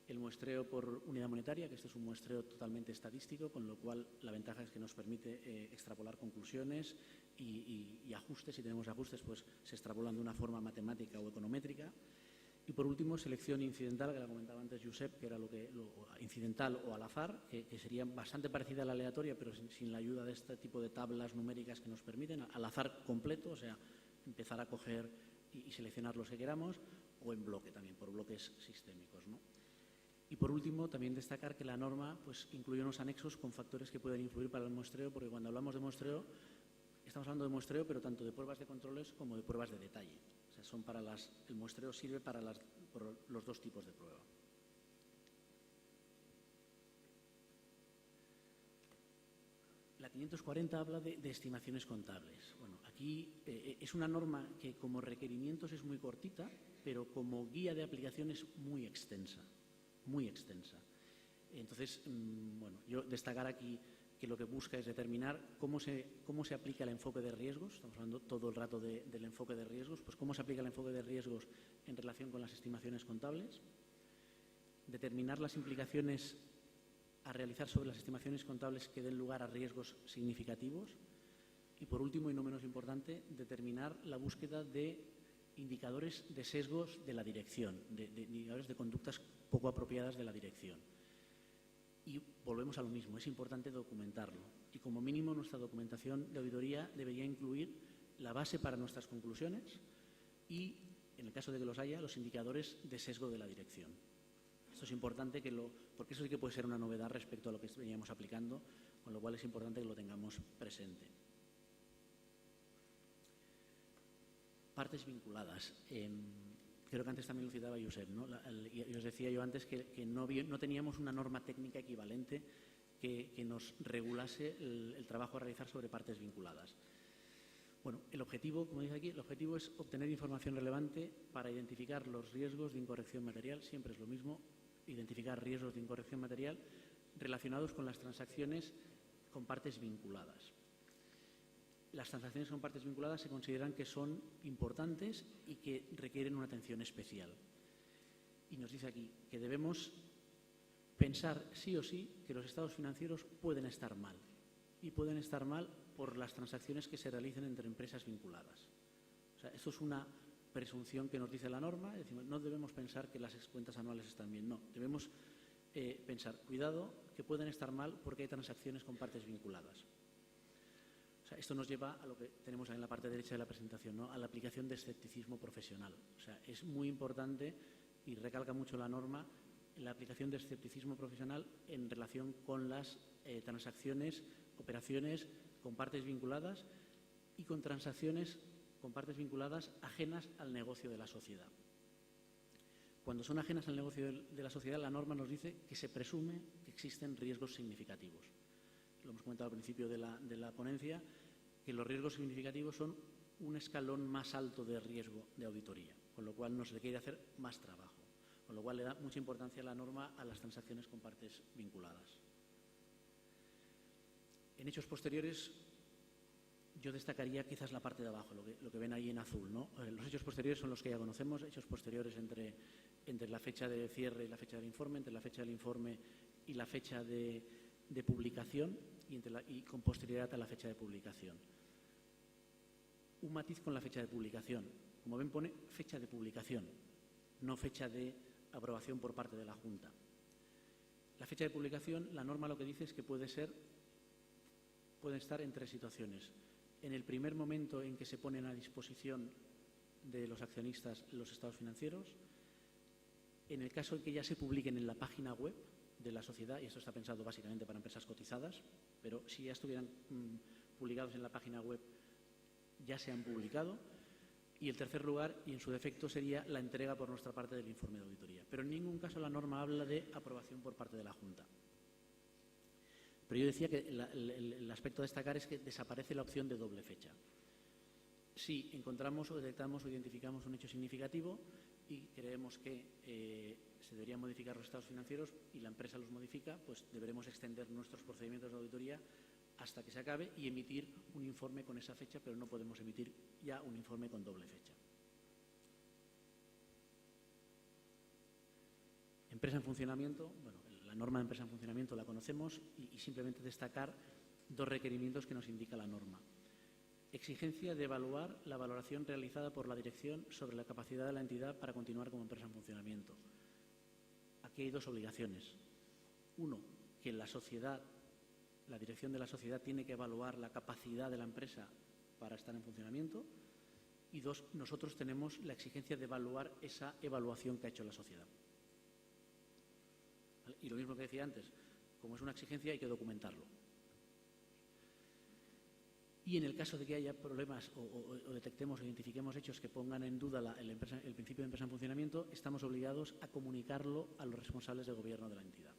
El muestreo por unidad monetaria, que este es un muestreo totalmente estadístico, con lo cual la ventaja es que nos permite extrapolar conclusiones y ajustes. Si tenemos ajustes, pues se extrapolan de una forma matemática o econométrica. Y por último, selección incidental, que la comentaba antes Josep, que era lo incidental o al azar, que sería bastante parecida a la aleatoria, pero sin la ayuda de este tipo de tablas numéricas que nos permiten, al azar completo, o sea, empezar a coger y seleccionar los que queramos, o en bloque también, por bloques sistémicos, ¿no? Y por último, también destacar que la norma pues, incluye unos anexos con factores que pueden influir para el muestreo, porque cuando hablamos de muestreo, estamos hablando de muestreo, pero tanto de pruebas de controles como de pruebas de detalle. O sea, el muestreo sirve para los dos tipos de prueba. La 540 habla de estimaciones contables. Bueno, aquí es una norma que como requerimientos es muy cortita, pero como guía de aplicación es muy extensa, muy extensa. Entonces, bueno, yo destacar aquí que lo que busca es determinar cómo se aplica el enfoque de riesgos. Estamos hablando todo el rato del enfoque de riesgos. Pues cómo se aplica el enfoque de riesgos en relación con las estimaciones contables. Determinar las implicaciones a realizar sobre las estimaciones contables que den lugar a riesgos significativos. Y por último, y no menos importante, determinar la búsqueda de indicadores de sesgos de la dirección, de indicadores de conductas poco apropiadas de la dirección. Y volvemos a lo mismo, es importante documentarlo. Y como mínimo nuestra documentación de auditoría debería incluir la base para nuestras conclusiones y, en el caso de que los haya, los indicadores de sesgo de la dirección. Esto es importante porque eso sí que puede ser una novedad respecto a lo que veníamos aplicando, con lo cual es importante que lo tengamos presente. Partes vinculadas. Creo que antes también lo citaba Josep, ¿no? Y os decía yo antes que no teníamos una norma técnica equivalente que nos regulase el trabajo a realizar sobre partes vinculadas. Bueno, el objetivo, como dice aquí, el objetivo es obtener información relevante para identificar los riesgos de incorrección material, siempre es lo mismo, identificar riesgos de incorrección material relacionados con las transacciones con partes vinculadas. Las transacciones con partes vinculadas se consideran que son importantes y que requieren una atención especial. Y nos dice aquí que debemos pensar sí o sí que los estados financieros pueden estar mal. Y pueden estar mal por las transacciones que se realicen entre empresas vinculadas. O sea, esto es una presunción que nos dice la norma. Decimos, no debemos pensar que las cuentas anuales están bien. No, debemos pensar, cuidado, que pueden estar mal porque hay transacciones con partes vinculadas. O sea, esto nos lleva a lo que tenemos en la parte derecha de la presentación, ¿no? A la aplicación de escepticismo profesional. O sea, es muy importante y recalca mucho la norma la aplicación de escepticismo profesional en relación con las transacciones, operaciones con partes vinculadas y con transacciones con partes vinculadas ajenas al negocio de la sociedad. Cuando son ajenas al negocio de la sociedad, la norma nos dice que se presume que existen riesgos significativos. Lo hemos comentado al principio de la ponencia, que los riesgos significativos son un escalón más alto de riesgo de auditoría, con lo cual nos requiere hacer más trabajo, con lo cual le da mucha importancia a la norma a las transacciones con partes vinculadas. En hechos posteriores, yo destacaría quizás la parte de abajo, lo que ven ahí en azul, ¿no? Los hechos posteriores son los que ya conocemos, hechos posteriores entre la fecha de cierre y la fecha del informe, entre la fecha del informe y la fecha de publicación y con posterioridad a la fecha de publicación. Un matiz con la fecha de publicación. Como ven, pone fecha de publicación, no fecha de aprobación por parte de la Junta. La fecha de publicación, la norma lo que dice es que pueden estar en tres situaciones. en el primer momento en que se ponen a disposición de los accionistas los estados financieros, en el caso de que ya se publiquen en la página web de la sociedad, y esto está pensado básicamente para empresas cotizadas, pero si ya estuvieran publicados en la página web, ya se han publicado. Y el tercer lugar, y en su defecto, sería la entrega por nuestra parte del informe de auditoría. Pero en ningún caso la norma habla de aprobación por parte de la Junta. Pero yo decía que el aspecto a destacar es que desaparece la opción de doble fecha. Si encontramos o detectamos o identificamos un hecho significativo y creemos que se deberían modificar los estados financieros y la empresa los modifica, pues deberemos extender nuestros procedimientos de auditoría hasta que se acabe y emitir un informe con esa fecha, pero no podemos emitir ya un informe con doble fecha. Empresa en funcionamiento, bueno, la norma de empresa en funcionamiento la conocemos y simplemente destacar dos requerimientos que nos indica la norma. Exigencia de evaluar la valoración realizada por la dirección sobre la capacidad de la entidad para continuar como empresa en funcionamiento. Aquí hay dos obligaciones. Uno, que la dirección de la sociedad tiene que evaluar la capacidad de la empresa para estar en funcionamiento. Y dos, nosotros tenemos la exigencia de evaluar esa evaluación que ha hecho la sociedad. ¿Vale? Y lo mismo que decía antes, como es una exigencia hay que documentarlo. Y en el caso de que haya problemas o detectemos o identifiquemos hechos que pongan en duda el principio de empresa en funcionamiento, estamos obligados a comunicarlo a los responsables de gobierno de la entidad.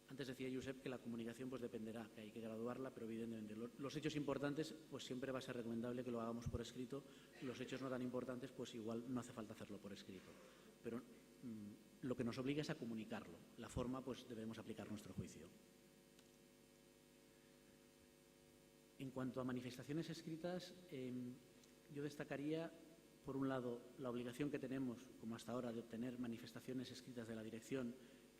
Antes decía Josep que la comunicación pues dependerá, que hay que graduarla, pero evidentemente los hechos importantes pues siempre va a ser recomendable que lo hagamos por escrito. Los hechos no tan importantes pues igual no hace falta hacerlo por escrito. Pero lo que nos obliga es a comunicarlo. La forma pues debemos aplicar nuestro juicio. En cuanto a manifestaciones escritas, yo destacaría, por un lado, la obligación que tenemos, como hasta ahora, de obtener manifestaciones escritas de la dirección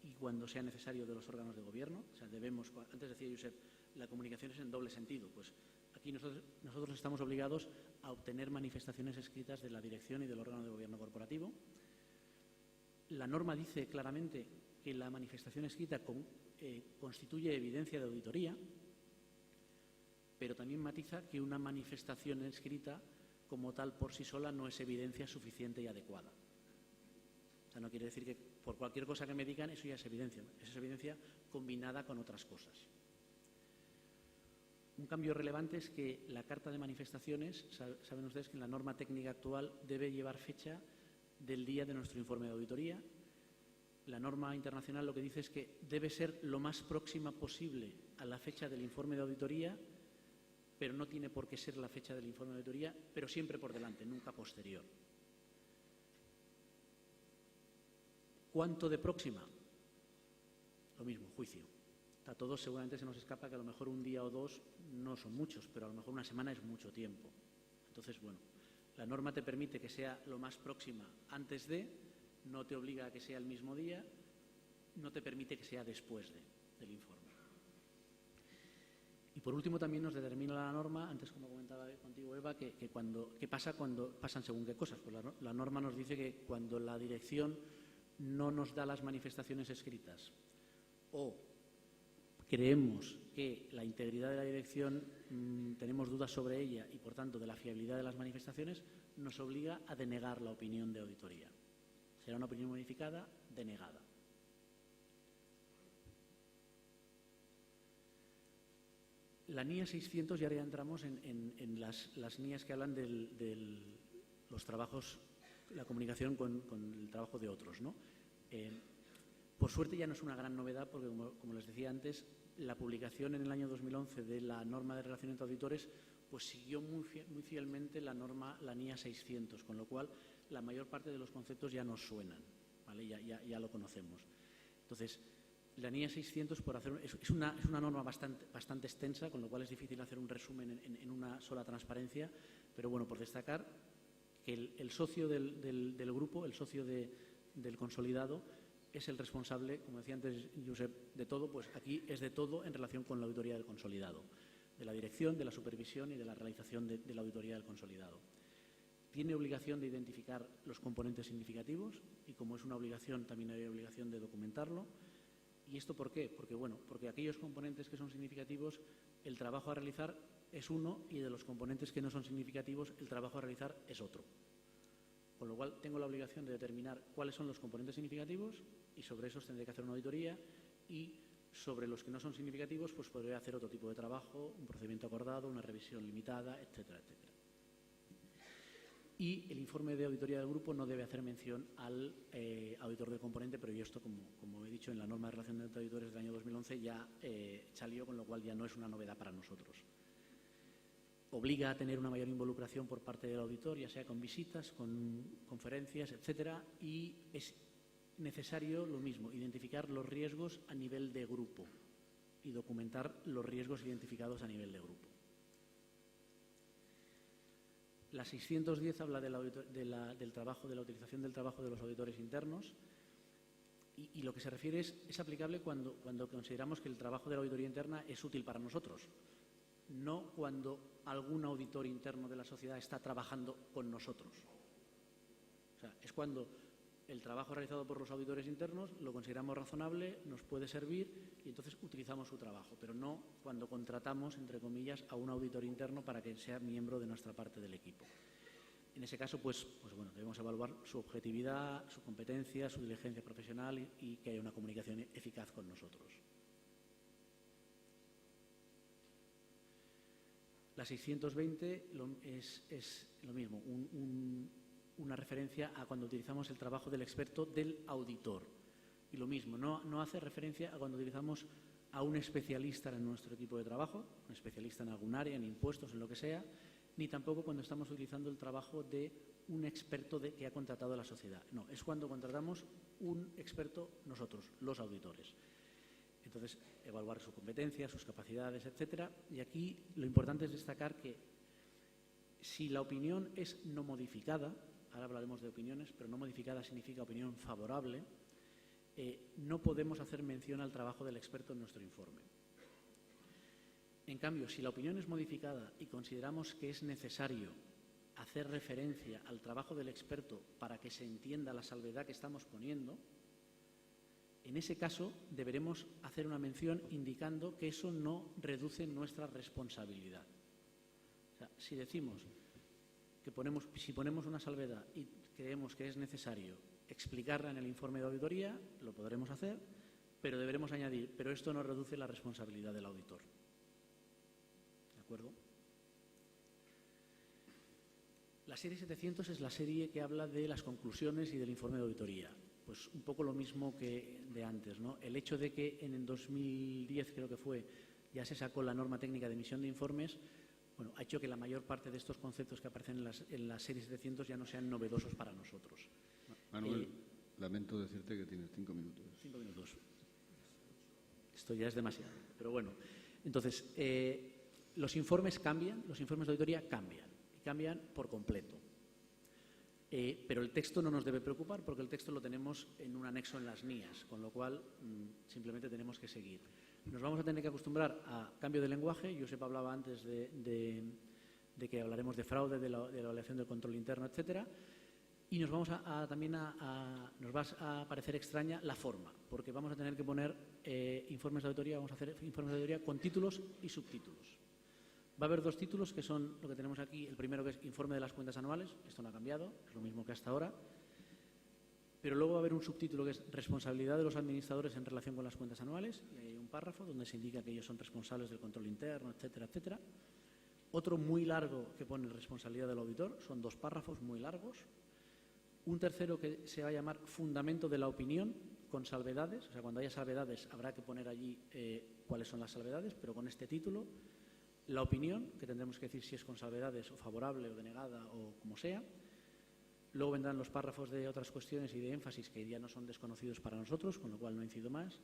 y cuando sea necesario de los órganos de gobierno. O sea, antes decía Josep, la comunicación es en doble sentido. Pues aquí nosotros estamos obligados a obtener manifestaciones escritas de la dirección y del órgano de gobierno corporativo. La norma dice claramente que la manifestación escrita constituye evidencia de auditoría, pero también matiza que una manifestación escrita como tal por sí sola no es evidencia suficiente y adecuada. O sea, no quiere decir que por cualquier cosa que me digan eso ya es evidencia. Eso es evidencia combinada con otras cosas. Un cambio relevante es que la carta de manifestaciones, saben ustedes que en la norma técnica actual debe llevar fecha del día de nuestro informe de auditoría. La norma internacional lo que dice es que debe ser lo más próxima posible a la fecha del informe de auditoría, pero no tiene por qué ser la fecha del informe de auditoría, pero siempre por delante, nunca posterior. ¿Cuánto de próxima? Lo mismo, juicio. A todos seguramente se nos escapa que a lo mejor un día o dos no son muchos, pero a lo mejor una semana es mucho tiempo. Entonces, bueno, la norma te permite que sea lo más próxima antes de, no te obliga a que sea el mismo día, no te permite que sea después del informe. Y por último también nos determina la norma, antes como comentaba contigo Eva, qué pasa cuando pasan según qué cosas. Pues la norma nos dice que cuando la dirección no nos da las manifestaciones escritas o creemos que la integridad de la dirección tenemos dudas sobre ella y por tanto de la fiabilidad de las manifestaciones, nos obliga a denegar la opinión de auditoría. Será una opinión modificada, denegada. La NIA 600, y ahora ya entramos en las NIAs que hablan de los trabajos, la comunicación con el trabajo de otros, ¿no? Por suerte ya no es una gran novedad porque, como les decía antes, la publicación en el año 2011 de la norma de relación entre auditores pues siguió muy fielmente la NIA 600, con lo cual la mayor parte de los conceptos ya nos suenan, ¿vale? Ya lo conocemos. Entonces, la NIA 600 es una norma bastante extensa, con lo cual es difícil hacer un resumen en una sola transparencia, pero bueno, por destacar que el socio del grupo, el socio del consolidado, es el responsable, como decía antes Josep, de todo, pues aquí es de todo en relación con la auditoría del consolidado, de la dirección, de la supervisión y de la realización de la auditoría del consolidado. Tiene obligación de identificar los componentes significativos y, como es una obligación, también hay obligación de documentarlo. ¿Y esto por qué? Porque aquellos componentes que son significativos, el trabajo a realizar es uno, y de los componentes que no son significativos, el trabajo a realizar es otro. Con lo cual, tengo la obligación de determinar cuáles son los componentes significativos y sobre esos tendré que hacer una auditoría, y sobre los que no son significativos, pues podré hacer otro tipo de trabajo, un procedimiento acordado, una revisión limitada, etcétera, etcétera. Y el informe de auditoría del grupo no debe hacer mención al auditor del componente, pero yo esto, como he dicho, en la norma de relación de auditores del año 2011 ya salió, con lo cual ya no es una novedad para nosotros. Obliga a tener una mayor involucración por parte del auditor, ya sea con visitas, con conferencias, etcétera, y es necesario, lo mismo, identificar los riesgos a nivel de grupo y documentar los riesgos identificados a nivel de grupo. La 610 habla del trabajo, de la utilización del trabajo de los auditores internos, y lo que se refiere es aplicable cuando consideramos que el trabajo de la auditoría interna es útil para nosotros, no cuando algún auditor interno de la sociedad está trabajando con nosotros. O sea, es cuando el trabajo realizado por los auditores internos lo consideramos razonable, nos puede servir, y entonces utilizamos su trabajo, pero no cuando contratamos, entre comillas, a un auditor interno para que sea miembro de nuestra parte del equipo. En ese caso, pues bueno, debemos evaluar su objetividad, su competencia, su diligencia profesional y que haya una comunicación eficaz con nosotros. La 620 es lo mismo, una referencia a cuando utilizamos el trabajo del experto del auditor. Y lo mismo, no hace referencia a cuando utilizamos a un especialista en nuestro equipo de trabajo, un especialista en algún área, en impuestos, en lo que sea, ni tampoco cuando estamos utilizando el trabajo de un experto que ha contratado la sociedad. No, es cuando contratamos un experto nosotros, los auditores. Entonces, evaluar su competencia, sus capacidades, etcétera. Y aquí lo importante es destacar que si la opinión es no modificada, ahora hablaremos de opiniones, pero no modificada significa opinión favorable, no podemos hacer mención al trabajo del experto en nuestro informe. En cambio, si la opinión es modificada y consideramos que es necesario hacer referencia al trabajo del experto para que se entienda la salvedad que estamos poniendo, en ese caso deberemos hacer una mención indicando que eso no reduce nuestra responsabilidad. O sea, si decimos que si ponemos una salvedad y creemos que es necesario explicarla en el informe de auditoría, lo podremos hacer, pero deberemos añadir, pero esto no reduce la responsabilidad del auditor. ¿De acuerdo? La serie 700 es la serie que habla de las conclusiones y del informe de auditoría. Pues un poco lo mismo que de antes, ¿no? El hecho de que en el 2010, creo que fue, ya se sacó la norma técnica de emisión de informes, bueno, ha hecho que la mayor parte de estos conceptos que aparecen en la serie 700 ya no sean novedosos para nosotros. Manuel, lamento decirte que tienes 5 minutos. 5 minutos. Esto ya es demasiado. Pero bueno, entonces, los informes cambian, los informes de auditoría cambian, y cambian por completo. Pero el texto no nos debe preocupar porque el texto lo tenemos en un anexo en las NIAs, con lo cual simplemente tenemos que seguir. Nos vamos a tener que acostumbrar a cambio de lenguaje. Josep hablaba antes de que hablaremos de fraude, de la evaluación del control interno, etcétera. Y nos vamos nos va a parecer extraña la forma, porque vamos a tener que poner informes de auditoría, vamos a hacer informes de auditoría con títulos y subtítulos. Va a haber 2 títulos que son lo que tenemos aquí. El primero, que es informe de las cuentas anuales. Esto no ha cambiado, es lo mismo que hasta ahora. Pero luego va a haber un subtítulo que es responsabilidad de los administradores en relación con las cuentas anuales. Y hay un párrafo donde se indica que ellos son responsables del control interno, etcétera, etcétera. Otro muy largo que pone responsabilidad del auditor. Son 2 párrafos muy largos. Un tercero que se va a llamar fundamento de la opinión, con salvedades. O sea, cuando haya salvedades habrá que poner allí cuáles son las salvedades, pero con este título. La opinión, que tendremos que decir si es con salvedades o favorable o denegada o como sea. Luego vendrán los párrafos de otras cuestiones y de énfasis que ya no son desconocidos para nosotros, con lo cual no incido más.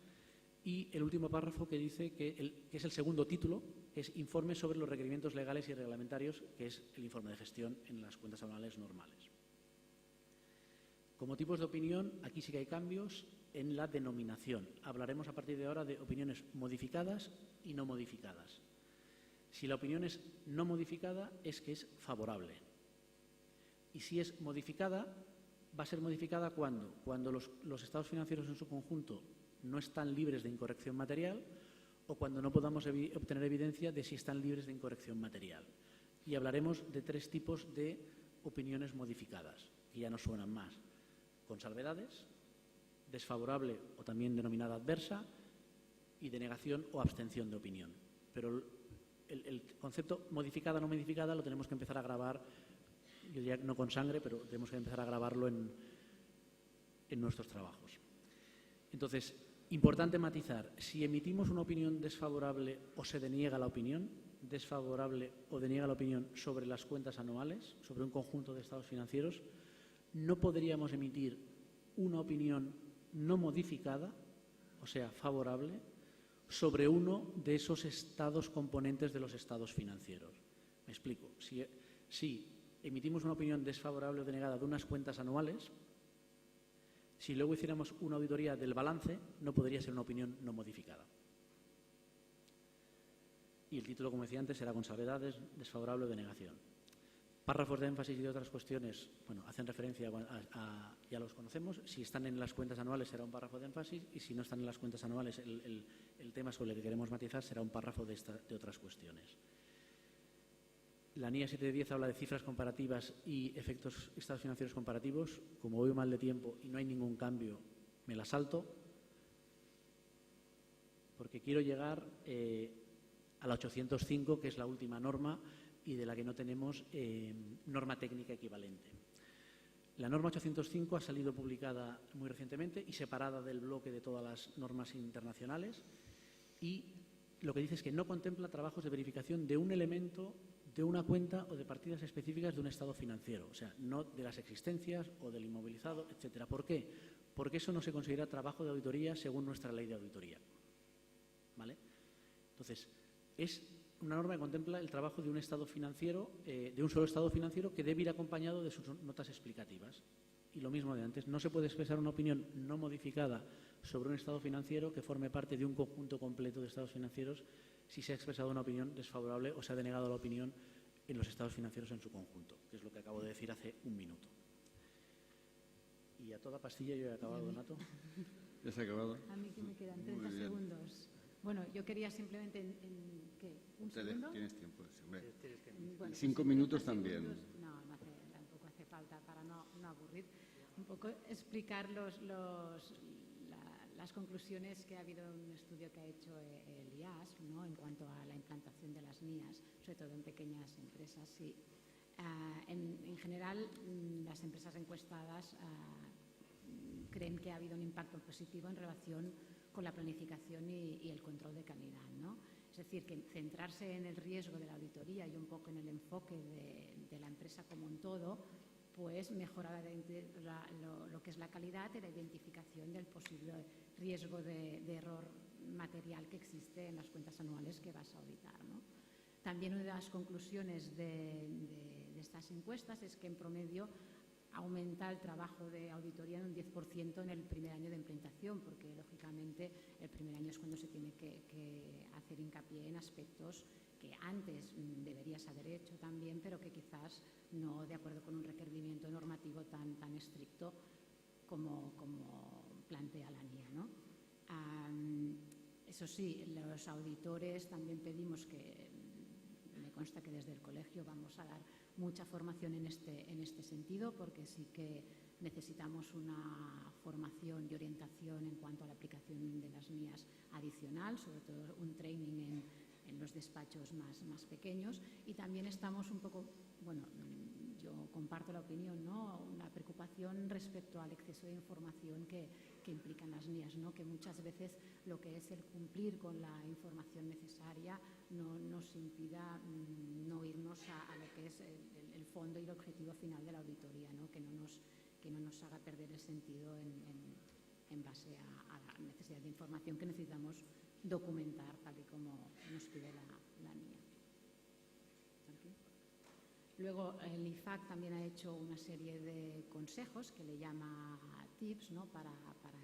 Y el último párrafo que dice que es el segundo título, que es informe sobre los requerimientos legales y reglamentarios, que es el informe de gestión en las cuentas anuales normales. Como tipos de opinión, aquí sí que hay cambios en la denominación. Hablaremos a partir de ahora de opiniones modificadas y no modificadas. Si la opinión es no modificada, es que es favorable. Y si es modificada, va a ser modificada cuando los estados financieros en su conjunto no están libres de incorrección material o cuando no podamos obtener evidencia de si están libres de incorrección material. Y hablaremos de 3 tipos de opiniones modificadas, que ya nos suenan más: con salvedades, desfavorable o también denominada adversa, y denegación o abstención de opinión. Pero el concepto modificada o no modificada lo tenemos que empezar a grabar, yo diría no con sangre, pero tenemos que empezar a grabarlo en nuestros trabajos. Entonces, importante matizar: si emitimos una opinión desfavorable o se deniega la opinión, desfavorable o deniega la opinión sobre las cuentas anuales, sobre un conjunto de estados financieros, no podríamos emitir una opinión no modificada, o sea, favorable, sobre uno de esos estados componentes de los estados financieros. Me explico. Si emitimos una opinión desfavorable o denegada de unas cuentas anuales, si luego hiciéramos una auditoría del balance, no podría ser una opinión no modificada. Y el título, como decía antes, será con salvedades, desfavorable o denegación. Párrafos de énfasis y de otras cuestiones, bueno, hacen referencia ya los conocemos. Si están en las cuentas anuales será un párrafo de énfasis, y si no están en las cuentas anuales, el tema sobre el que queremos matizar será un párrafo de otras cuestiones. La NIA 710 habla de cifras comparativas y efectos estados financieros comparativos. Como voy mal de tiempo y no hay ningún cambio, me la salto, porque quiero llegar a la 805, que es la última norma y de la que no tenemos norma técnica equivalente. La norma 805 ha salido publicada muy recientemente y separada del bloque de todas las normas internacionales, y lo que dice es que no contempla trabajos de verificación de un elemento, de una cuenta o de partidas específicas de un estado financiero, o sea, no de las existencias o del inmovilizado, etcétera. ¿Por qué? Porque eso no se considera trabajo de auditoría según nuestra ley de auditoría. ¿Vale? Entonces, es una norma que contempla el trabajo de un estado financiero, de un solo estado financiero, que debe ir acompañado de sus notas explicativas. Y lo mismo de antes, no se puede expresar una opinión no modificada sobre un estado financiero que forme parte de un conjunto completo de estados financieros si se ha expresado una opinión desfavorable o se ha denegado la opinión en los estados financieros en su conjunto, que es lo que acabo de decir hace un minuto. Y a toda pastilla yo he acabado, Donato. ¿Ya se ha acabado? A mí que me quedan 30 segundos. Bueno, yo quería simplemente ¿un segundo? Tienes tiempo, sí, hombre. Bueno, 5 pues minutos 30 también. segundos. No, tampoco hace falta, para no aburrir. Un poco explicar las conclusiones que ha habido en un estudio que ha hecho el IAS, ¿no?, en cuanto a la implantación de las NIAs, sobre todo en pequeñas empresas. Sí. En general, las empresas encuestadas creen que ha habido un impacto positivo en relación con la planificación y el control de calidad, ¿no? Es decir, que centrarse en el riesgo de la auditoría y un poco en el enfoque de la empresa como un todo, pues mejora lo que es la calidad y la identificación del posible riesgo de error material que existe en las cuentas anuales que vas a auditar, ¿no? También una de las conclusiones de estas encuestas es que en promedio aumenta el trabajo de auditoría en un 10% en el primer año de implementación, porque lógicamente el primer año es cuando se tiene que hacer hincapié en aspectos que antes deberías haber hecho también, pero que quizás no de acuerdo con un requerimiento normativo tan estricto como plantea la NIA, ¿no? Eso sí, los auditores también pedimos que, me consta que desde el colegio vamos a dar mucha formación en este sentido, porque sí que necesitamos una formación y orientación en cuanto a la aplicación de las NIAs adicional, sobre todo un training en los despachos más pequeños. Y también estamos un poco, bueno, yo comparto la opinión, ¿no?, una preocupación respecto al exceso de información que implican las NIAs, ¿no?, que muchas veces lo que es el cumplir con la información necesaria no nos impida no irnos a lo que es el fondo y el objetivo final de la auditoría, ¿no?, que no nos haga perder el sentido en base a la necesidad de información que necesitamos documentar tal y como nos pide la NIA. Luego, el IFAC también ha hecho una serie de consejos que le llama tips, ¿no?, para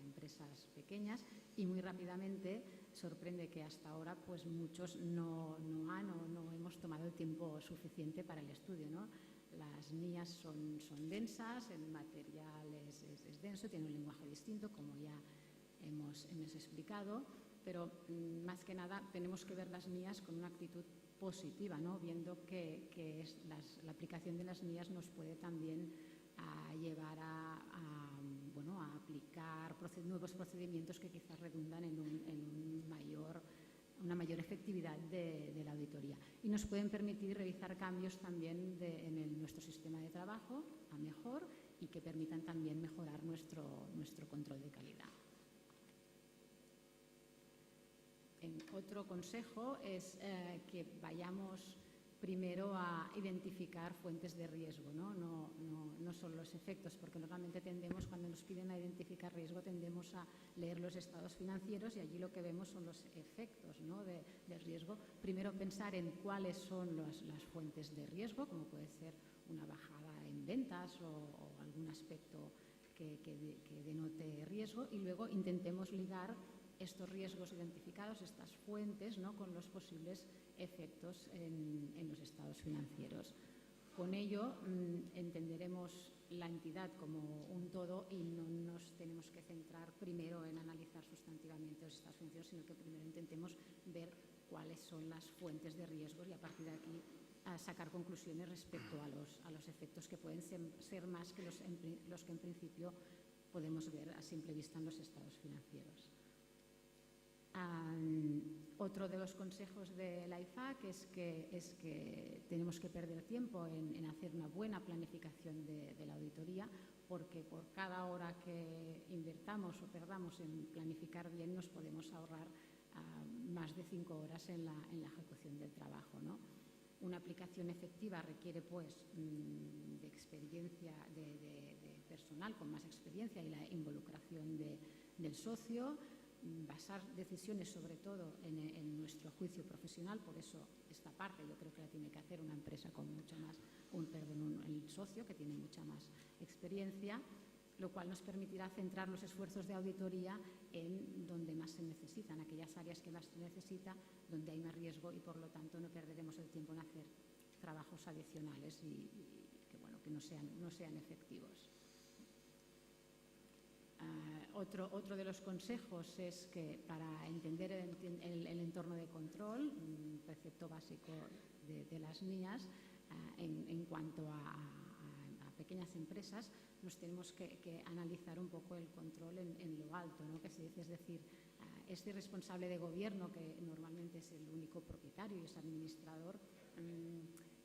empresas pequeñas, y muy rápidamente sorprende que hasta ahora pues muchos no hemos tomado el tiempo suficiente para el estudio, ¿no? Las NIAs son densas, el material es denso, tiene un lenguaje distinto, como ya hemos explicado, pero más que nada tenemos que ver las NIAs con una actitud positiva, ¿no? Viendo que la aplicación de las NIAs nos puede también llevar a aplicar nuevos procedimientos que quizás redundan en una mayor efectividad de la auditoría, y nos pueden permitir realizar cambios también en nuestro sistema de trabajo a mejor y que permitan también mejorar nuestro control de calidad. Otro consejo es que vayamos primero a identificar fuentes de riesgo, no solo los efectos, porque normalmente tendemos, cuando nos piden a identificar riesgo, tendemos a leer los estados financieros y allí lo que vemos son los efectos, ¿no?, del riesgo. Primero pensar en cuáles son las fuentes de riesgo, como puede ser una bajada en ventas o algún aspecto que denote riesgo, y luego intentemos ligar estos riesgos identificados, estas fuentes, ¿no?, con los posibles efectos en los estados financieros. Con ello entenderemos la entidad como un todo y no nos tenemos que centrar primero en analizar sustantivamente los estados financieros, sino que primero intentemos ver cuáles son las fuentes de riesgos y a partir de aquí sacar conclusiones respecto a los efectos que pueden ser más que los que en principio podemos ver a simple vista en los estados financieros. Otro de los consejos de la IFAC es que tenemos que perder tiempo en hacer una buena planificación de la auditoría, porque por cada hora que invertamos o perdamos en planificar bien nos podemos ahorrar más de 5 horas en la ejecución del trabajo, ¿no? Una aplicación efectiva requiere de experiencia de personal con más experiencia y la involucración del socio. Basar decisiones sobre todo en nuestro juicio profesional, por eso esta parte yo creo que la tiene que hacer una empresa con mucha más, el socio que tiene mucha más experiencia, lo cual nos permitirá centrar los esfuerzos de auditoría en donde más se necesitan, aquellas áreas que más se necesita, donde hay más riesgo, y por lo tanto no perderemos el tiempo en hacer trabajos adicionales y que no sean efectivos. Otro de los consejos es que para entender el entorno de control, un precepto básico de las NIAs, en cuanto a pequeñas empresas, nos tenemos que analizar un poco el control en lo alto, ¿no?, que se dice, es decir, este responsable de gobierno, que normalmente es el único propietario y es administrador,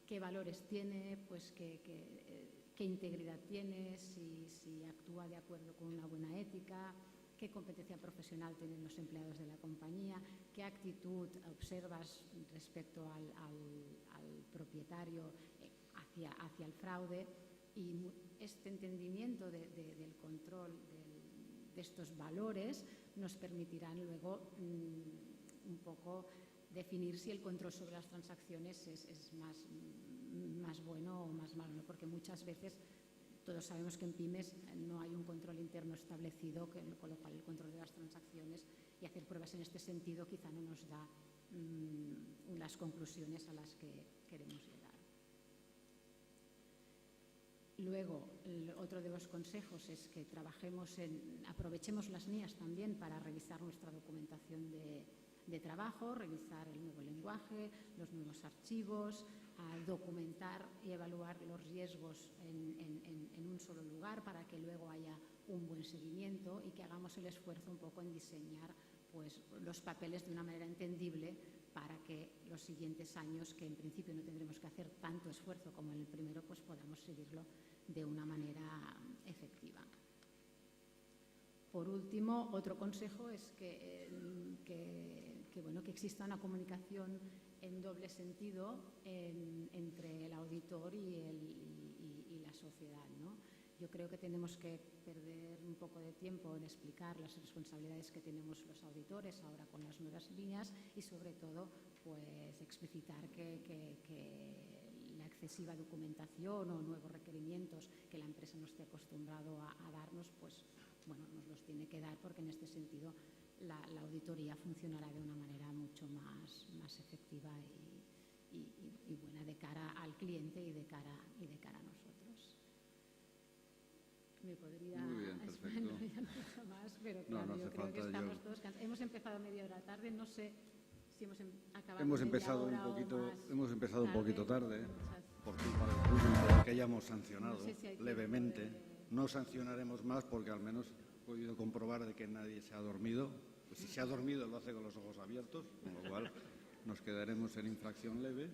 qué valores tiene, pues qué integridad tiene, si actúa de acuerdo con una buena ética, qué competencia profesional tienen los empleados de la compañía, qué actitud observas respecto al propietario hacia el fraude. Y este entendimiento del control de estos valores nos permitirán luego un poco definir si el control sobre las transacciones es más bueno o más malo, ¿no? Porque muchas veces todos sabemos que en pymes no hay un control interno establecido, con lo cual el control de las transacciones y hacer pruebas en este sentido quizá no nos da las conclusiones a las que queremos llegar. Luego, otro de los consejos es que aprovechemos las NIAs también para revisar nuestra documentación de trabajo, revisar el nuevo lenguaje, los nuevos archivos, documentar y evaluar los riesgos en un solo lugar para que luego haya un buen seguimiento y que hagamos el esfuerzo un poco en diseñar pues, los papeles de una manera entendible para que los siguientes años, que en principio no tendremos que hacer tanto esfuerzo como en el primero, pues podamos seguirlo de una manera efectiva. Por último, otro consejo es que exista una comunicación en doble sentido entre el auditor y la sociedad, ¿no? Yo creo que tenemos que perder un poco de tiempo en explicar las responsabilidades que tenemos los auditores ahora con las nuevas líneas y sobre todo pues explicitar que la excesiva documentación o nuevos requerimientos que la empresa no esté acostumbrado a darnos, pues bueno, nos los tiene que dar, porque en este sentido la auditoría funcionará de una manera mucho más efectiva y buena de cara al cliente y de cara a nosotros. Me podría Muy bien, perfecto. expandir mucho más, pero claro, No hace yo creo falta, que estamos todos cansados. Hemos empezado media hora tarde, no sé si hemos acabado Hemos media empezado hora un poquito tarde, Muchas- por culpa del público que hayamos sancionado No sé si hay tiempo levemente. de- No sancionaremos más porque al menos he podido comprobar de que nadie se ha dormido. Pues si se ha dormido lo hace con los ojos abiertos, con lo cual nos quedaremos en infracción leve.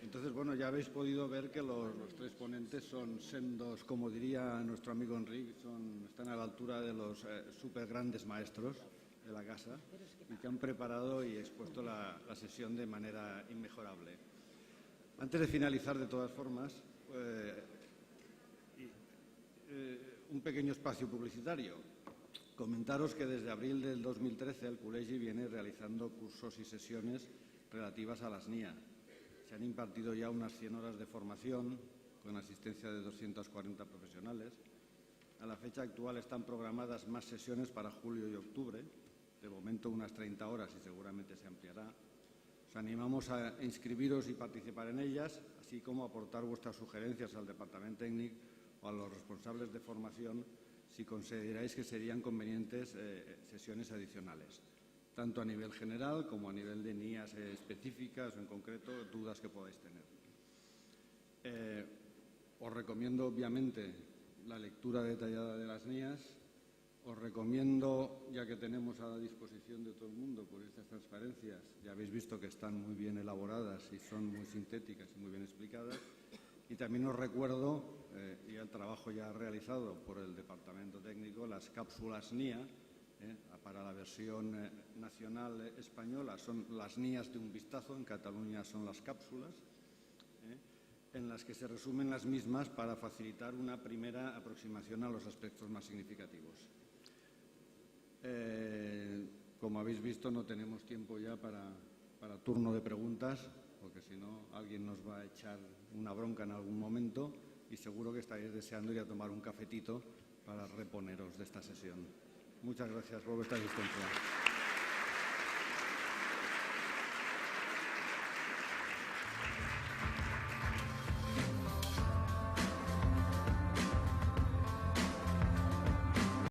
Entonces, bueno, ya habéis podido ver que los tres ponentes son sendos, como diría nuestro amigo Enrique, están a la altura de los súper grandes maestros de la casa y que han preparado y expuesto la sesión de manera inmejorable. Antes de finalizar, de todas formas, un pequeño espacio publicitario. Comentaros que desde abril del 2013 el Col·legi viene realizando cursos y sesiones relativas a las NIA. Se han impartido ya unas 100 horas de formación con asistencia de 240 profesionales. A la fecha actual están programadas más sesiones para julio y octubre, de momento unas 30 horas y seguramente se ampliará. Os animamos a inscribiros y participar en ellas, así como a aportar vuestras sugerencias al Departament Tècnic o a los responsables de formación si consideráis que serían convenientes sesiones adicionales, tanto a nivel general como a nivel de NIAs específicas o en concreto dudas que podáis tener. Os recomiendo obviamente la lectura detallada de las NIAs. Os recomiendo, ya que tenemos a la disposición de todo el mundo, por estas transparencias, ya habéis visto que están muy bien elaboradas y son muy sintéticas y muy bien explicadas. Y también os recuerdo, y el trabajo ya realizado por el Departamento Técnico, las cápsulas NIA, para la versión nacional española son las NIAs de un vistazo, en Cataluña son las cápsulas, en las que se resumen las mismas para facilitar una primera aproximación a los aspectos más significativos. Como habéis visto, no tenemos tiempo ya para turno de preguntas, porque si no, alguien nos va a echar una bronca en algún momento y seguro que estaréis deseando ir a tomar un cafetito para reponeros de esta sesión. Muchas gracias por vuestra asistencia.